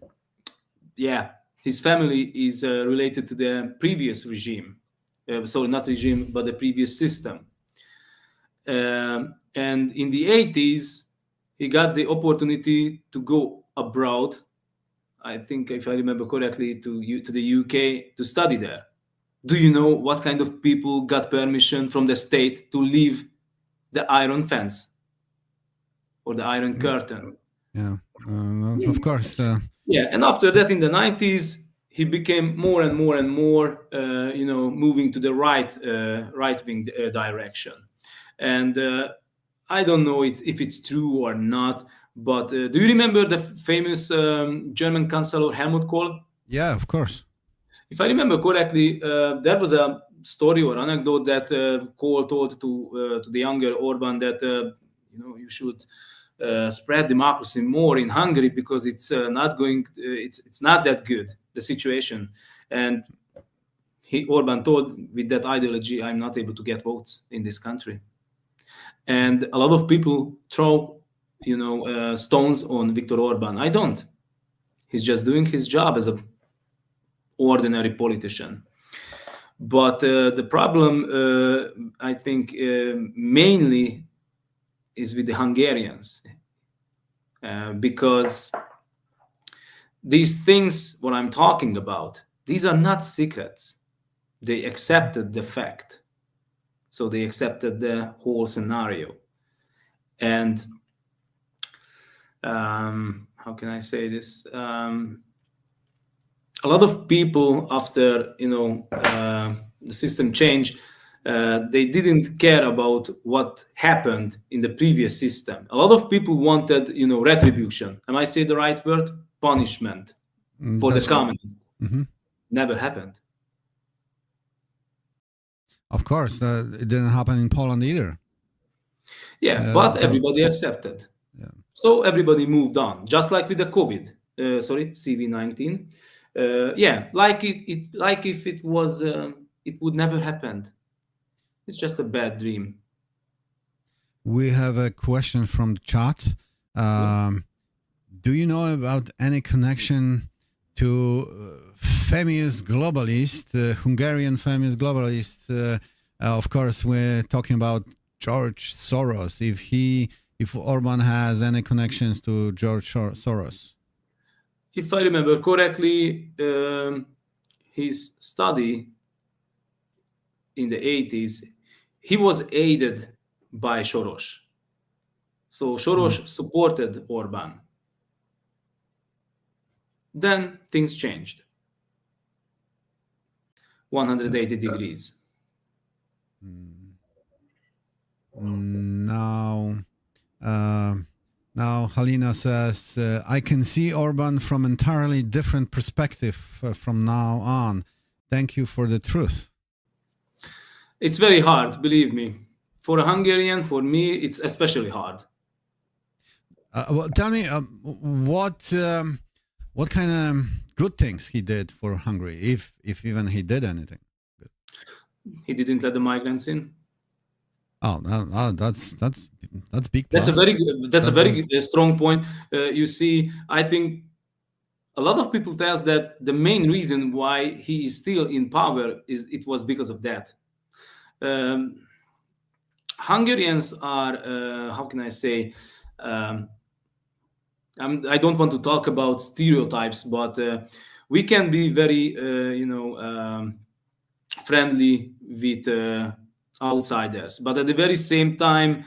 his family is related to the previous regime. Sorry, not regime, but the previous system. And in the 80s, he got the opportunity to go abroad. I think, if I remember correctly, to the UK to study there. Do you know what kind of people got permission from the state to leave the iron fence or the iron curtain? Yeah, of course. And after that, in the 90s, he became more and more and more, moving to the right-wing direction. And I don't know if it's true or not, but do you remember the famous German Chancellor Helmut Kohl? Yeah, of course. If I remember correctly, there was a story or anecdote that Kohl told to the younger Orban that you should spread democracy more in Hungary because it's not that good, the situation. And Orban told, with that ideology, I'm not able to get votes in this country. And a lot of people throw, stones on Viktor Orban. I don't. He's just doing his job as an ordinary politician. But the problem, I think, mainly is with the Hungarians, because these things, what I'm talking about, these are not secrets. They accepted the fact. So they accepted the whole scenario. And how can I say this? A lot of people, after the system change, they didn't care about what happened in the previous system. A lot of people wanted, retribution. Am I saying the right word? Punishment for the communists. Mm-hmm. Never happened. Of course, it didn't happen in Poland either. Yeah, but everybody accepted. Yeah. So everybody moved on, just like with the COVID. CV-19. Like if it was, it would never happen. It's just a bad dream. We have a question from the chat. Do you know about any connection to famous globalist, Hungarian famous globalist? Of course, we're talking about George Soros. If Orban has any connections to George Soros? If I remember correctly, his study in the 80s, he was aided by Soros. So Soros supported Orban. Then things changed. 180 degrees. Now Halina says, I can see Orban from entirely different perspective from now on. Thank you for the truth. It's very hard, believe me. For a Hungarian, for me, it's especially hard. Well, tell me, what kind of good things he did for Hungary, if even he did anything good? He didn't let the migrants in. Oh, that's big. Plus. That's a very strong point. You see, I think a lot of people tell us that the main reason why he is still in power is it was because of that. Hungarians are, how can I say? I don't want to talk about stereotypes, but we can be very, friendly with outsiders. But at the very same time,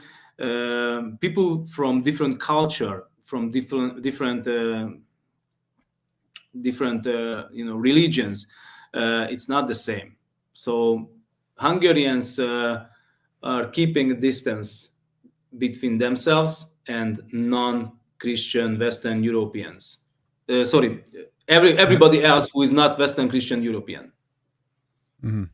people from different culture, from different religions, it's not the same. So Hungarians are keeping a distance between themselves and non-Christian Western Europeans. Everybody else who is not Western Christian European. Mm-hmm.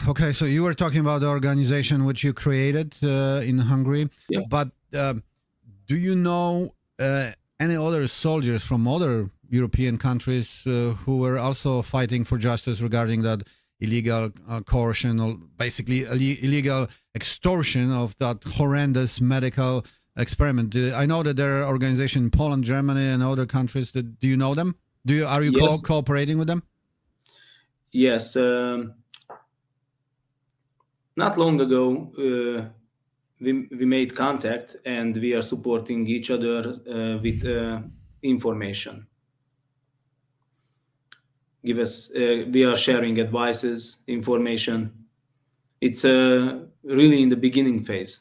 Okay, so you were talking about the organization which you created in Hungary, yeah. But do you know any other soldiers from other European countries who were also fighting for justice regarding that illegal coercion, or basically illegal extortion of that horrendous medical experiment? I know that there are organizations in Poland, Germany, and other countries. Do you know them? Are you yes. cooperating with them? Yes. Not long ago, we made contact, and we are supporting each other with information. We are sharing advices, information. It's really in the beginning phase,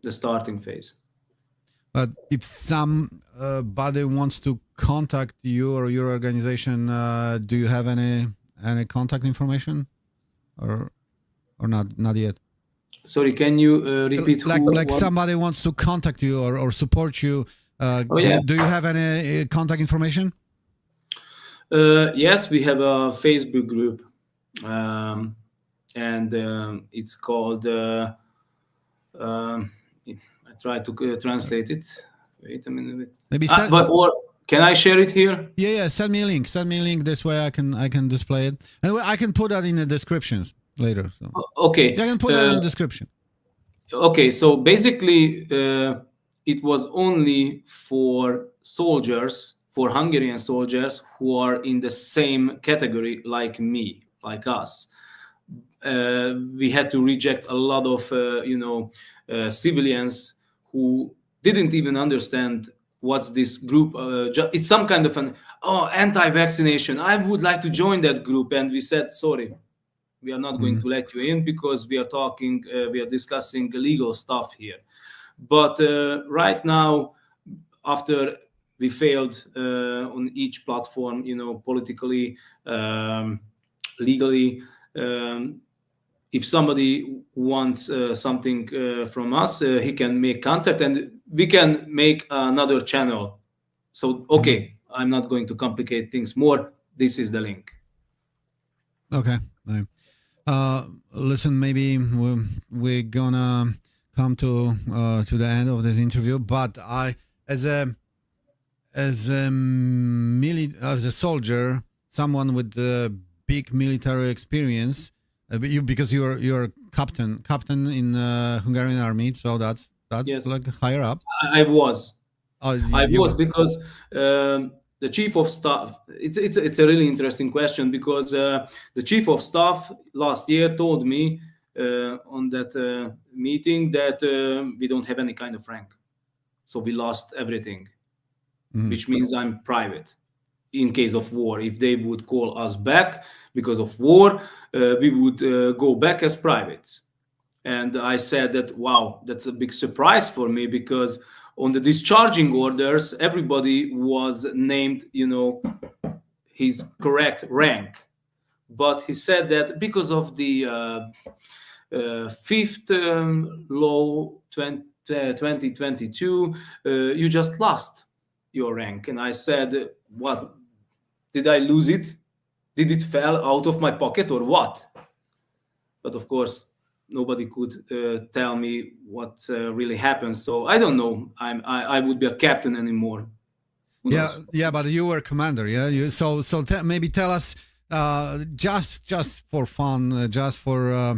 the starting phase. But if somebody wants to contact you or your organization, do you have any contact information, or not yet? Sorry, can you repeat? Like somebody wants to contact you or support you. Do you have any contact information? Yes, we have a Facebook group, and it's called. I try to translate it. Wait a minute. Maybe. Or can I share it here? Yeah. Send me a link. This way I can display it, and I can put that in the descriptions later. So. Okay. I can put that in the description. Okay, so basically, it was only for soldiers for Hungarian soldiers who are in the same category like me, like us. We had to reject a lot of civilians who didn't even understand what's this group. It's some kind of anti-vaccination. I would like to join that group, and we said, sorry, we are not going to let you in because we are discussing legal stuff here. But right now, after we failed on each platform, politically, legally, if somebody wants something from us, he can make contact and we can make another channel. So, okay, I'm not going to complicate things more. This is the link. Okay. Listen, maybe we're gonna come to the end of this interview, but I, as a soldier, someone with big military experience, because you're captain in Hungarian army, so that's yes. like higher up. I was. I was because the chief of staff. It's a really interesting question because the chief of staff last year told me on that meeting that we don't have any kind of rank, so we lost everything, which means I'm private. In case of war, if they would call us back because of war, we would go back as privates. And I said that, wow, that's a big surprise for me because on the discharging orders, everybody was named, his correct rank. But he said that because of the fifth law 2022, you just lost your rank. And I said, what? Did I lose it? Did it fall out of my pocket or what? But of course, nobody could tell me what really happened. So I don't know. I would be a captain anymore. Yeah, but you were commander. Yeah, maybe tell us just for fun, just for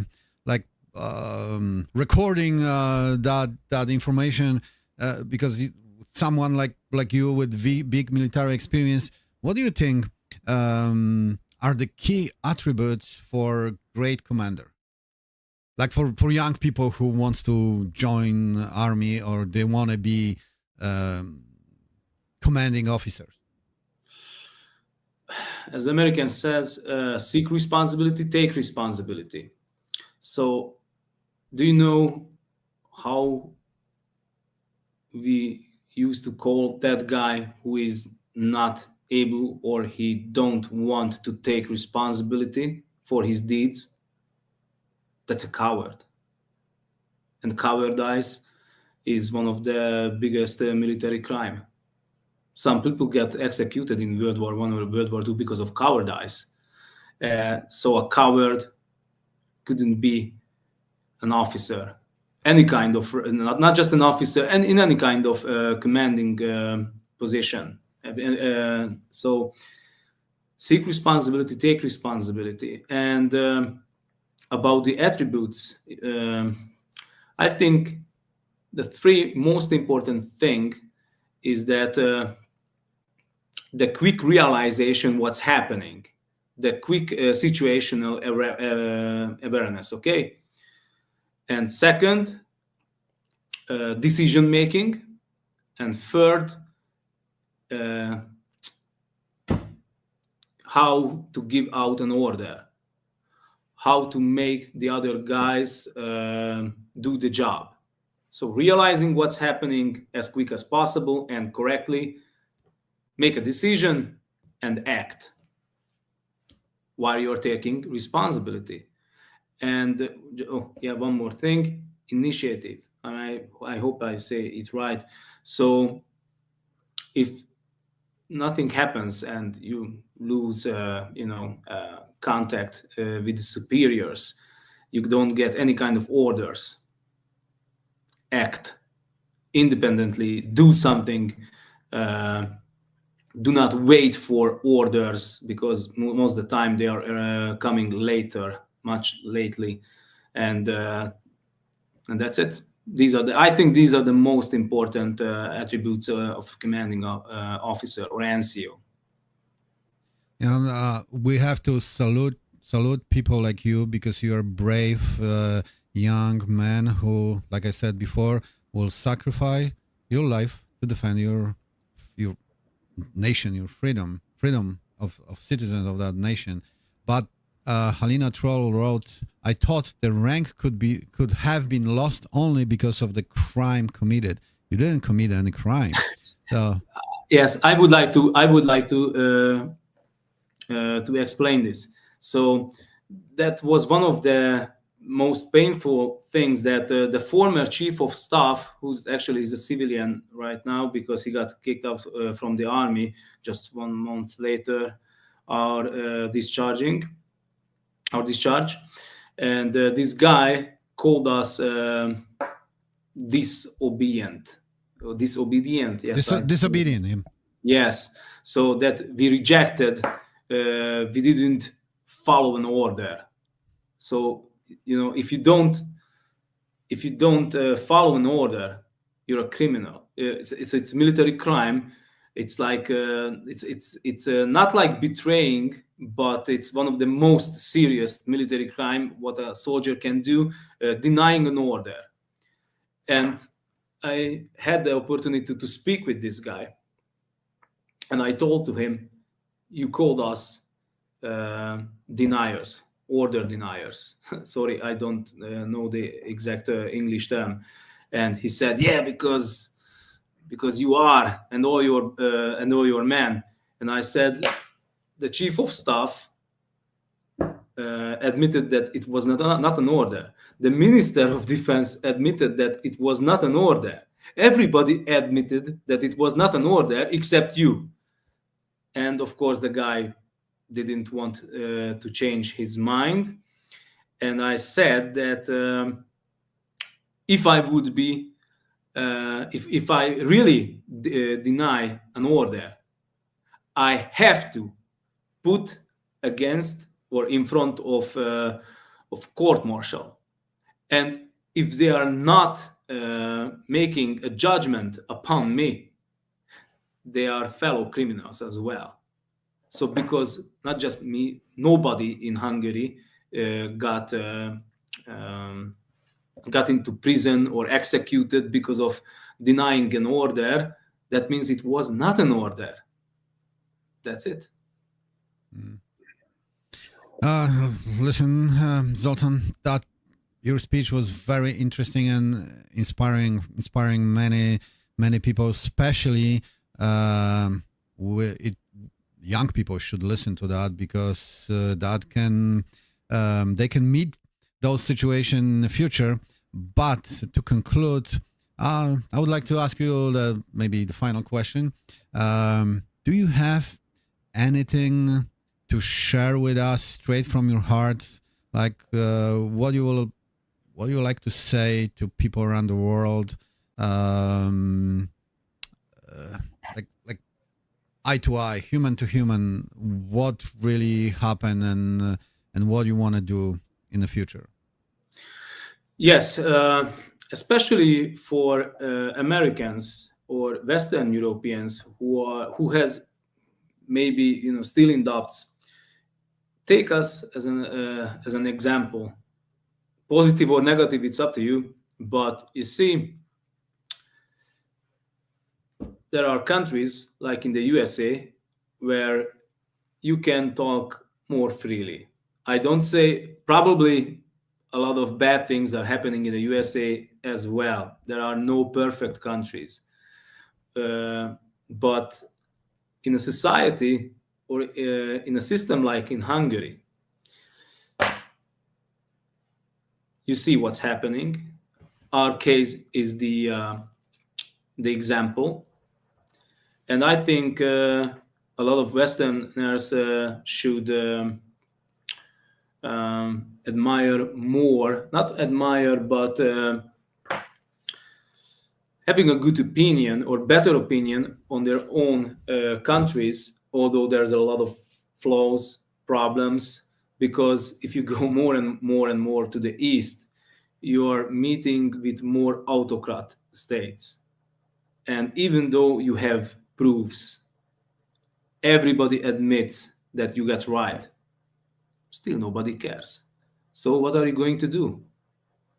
recording that information, because someone like you with big military experience. What do you think are the key attributes for great commander? Like for young people who wants to join army or they want to be commanding officers. As the American says, seek responsibility, take responsibility. So do you know how we used to call that guy who is not able or he don't want to take responsibility for his deeds? That's a coward. And cowardice is one of the biggest military crime. Some people get executed in World War I or World War II because of cowardice. So a coward couldn't be an officer, any kind of, not just an officer, and in any kind of commanding position. So seek responsibility, take responsibility. And about the attributes, I think the three most important thing is that the quick realization what's happening, the quick situational awareness, okay? And second, decision making. And third, how to give out an order, how to make the other guys do the job. So realizing what's happening as quick as possible and correctly, make a decision and act while you're taking responsibility. And one more thing, initiative. I hope I say it right. So if nothing happens and you lose contact with the superiors, you don't get any kind of orders, act independently, do something, do not wait for orders, because most of the time they are coming later, much lately, and that's it. I think these are the most important attributes of commanding officer or NCO. We have to salute people like you, because you are brave young men who, like I said before, will sacrifice your life to defend your nation, your freedom of citizens of that nation. But Halina Troll wrote, I thought the rank could have been lost only because of the crime committed. You didn't commit any crime. So yes, I would like to explain this. So that was one of the most painful things, that the former chief of staff, who's actually is a civilian right now because he got kicked out from the army just 1 month later, are discharged. And this guy called us disobedient. Yes, disobedient. Yes. So that we rejected, we didn't follow an order. So, if you don't follow an order, you're a criminal. It's military crime. It's like it's not like betraying, but it's one of the most serious military crime what a soldier can do, denying an order. And I had the opportunity to speak with this guy, and I told to him, you called us deniers, order deniers. Sorry, I don't know the exact English term. And he said, yeah, because you are, and all your men. And I said, the chief of staff admitted that it was not an order. The minister of defense admitted that it was not an order. Everybody admitted that it was not an order except you. And of course, the guy didn't want to change his mind. And I said that if I would be, if I really deny an order, I have to put against or in front of court-martial. And if they are not making a judgment upon me, they are fellow criminals as well. So because not just me, nobody in Hungary got into prison or executed because of denying an order. That means it was not an order. That's it. Listen, Zoltán, that your speech was very interesting and inspiring many people, especially young people should listen to that, because that can they can meet those situations in the future. But to conclude, I would like to ask you maybe the final question. Do you have anything to share with us straight from your heart, like what you like to say to people around the world, like eye to eye, human to human, what really happened and what you want to do in the future? Yes, especially for Americans or Western Europeans who has maybe still in doubts. Take us as an example, positive or negative, it's up to you. But you see, there are countries like in the USA where you can talk more freely. I don't say, probably a lot of bad things are happening in the USA as well. There are no perfect countries. But in a society or in a system like in Hungary, you see what's happening. Our case is the example. And I think a lot of Westerners should admire more, not admire, but having a good opinion or better opinion on their own countries, although there's a lot of flaws, problems, because if you go more and more to the east, you are meeting with more autocrat states. And even though you have proofs, everybody admits that you got right, still nobody cares. So what are you going to do?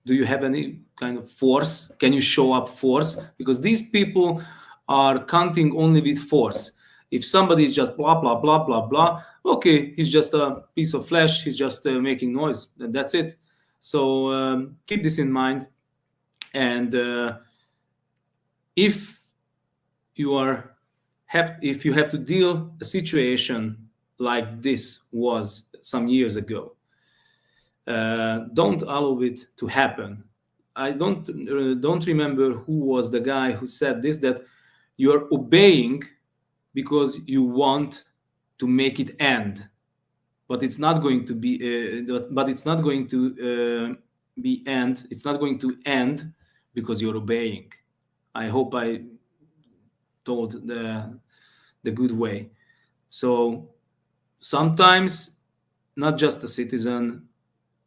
Do you have any kind of force? Can you show up force? Because these people are counting only with force. If somebody is just blah, blah, blah, blah, blah, okay, he's just a piece of flesh, he's just making noise, and that's it. So keep this in mind. And if you have to deal a situation like this was some years ago, don't allow it to happen. I don't remember who was the guy who said this, that you're obeying because you want to make it end, but it's not going to be it's not going to end because you're obeying. I hope I told the good way. So sometimes not just a citizen,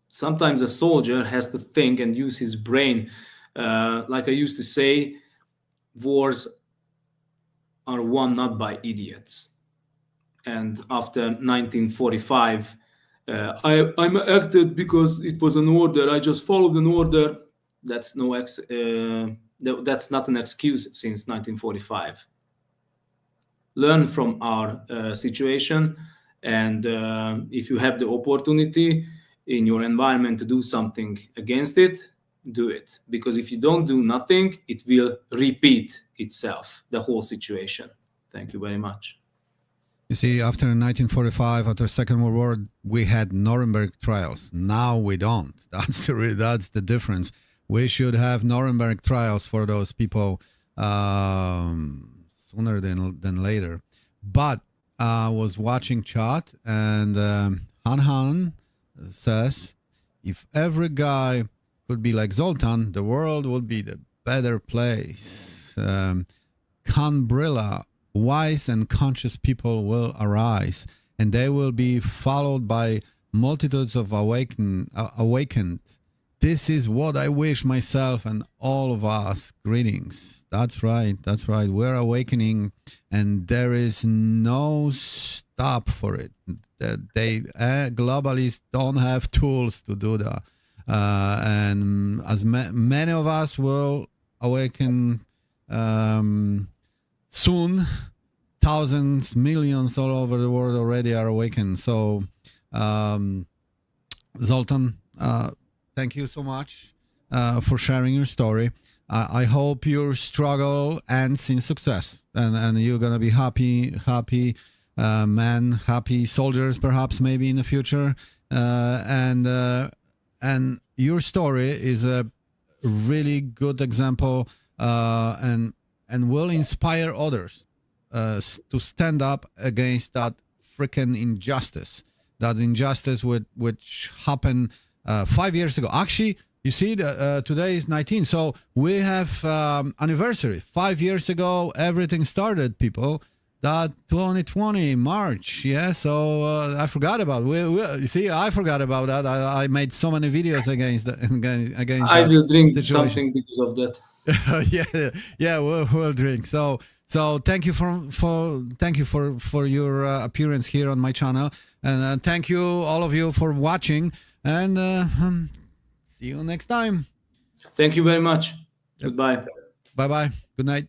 sometimes a soldier has to think and use his brain. Like I used to say, wars are won not by idiots. And after 1945, I'm acted because it was an order. I just followed an order. That's not an excuse since 1945. Learn from our situation, and if you have the opportunity in your environment to do something against it, do it. Because if you don't do nothing, it will repeat itself, the whole situation. Thank you very much. You see, after 1945, after Second World War, we had Nuremberg trials. Now we don't. That's the difference. We should have Nuremberg trials for those people sooner than later. But I was watching chat, and Han says, if every guy could be like Zoltán, the world would be the better place. Canbrilla, wise and conscious people will arise, and they will be followed by multitudes of awakened. This is what I wish myself and all of us. Greetings. That's right. We're awakening, and there is no stop for it. They globalists don't have tools to do that, and as many of us will awaken soon. Thousands, millions all over the world already are awakened. So, Zoltán, thank you so much for sharing your story. I hope your struggle ends in success, and you're gonna be happy men, happy soldiers, perhaps maybe in the future. And your story is a really good example, and will inspire others to stand up against that freaking injustice. That injustice which happened 5 years ago. Actually, you see, today is 19, so we have anniversary. 5 years ago, everything started, people. That 2020 March, yeah. So I forgot about. You see, I forgot about that. I made so many videos against against. I will drink situation. something because of that. yeah, we'll drink. So thank you for your appearance here on my channel, and thank you all of you for watching, and see you next time. Thank you very much. Goodbye. Bye. Good night.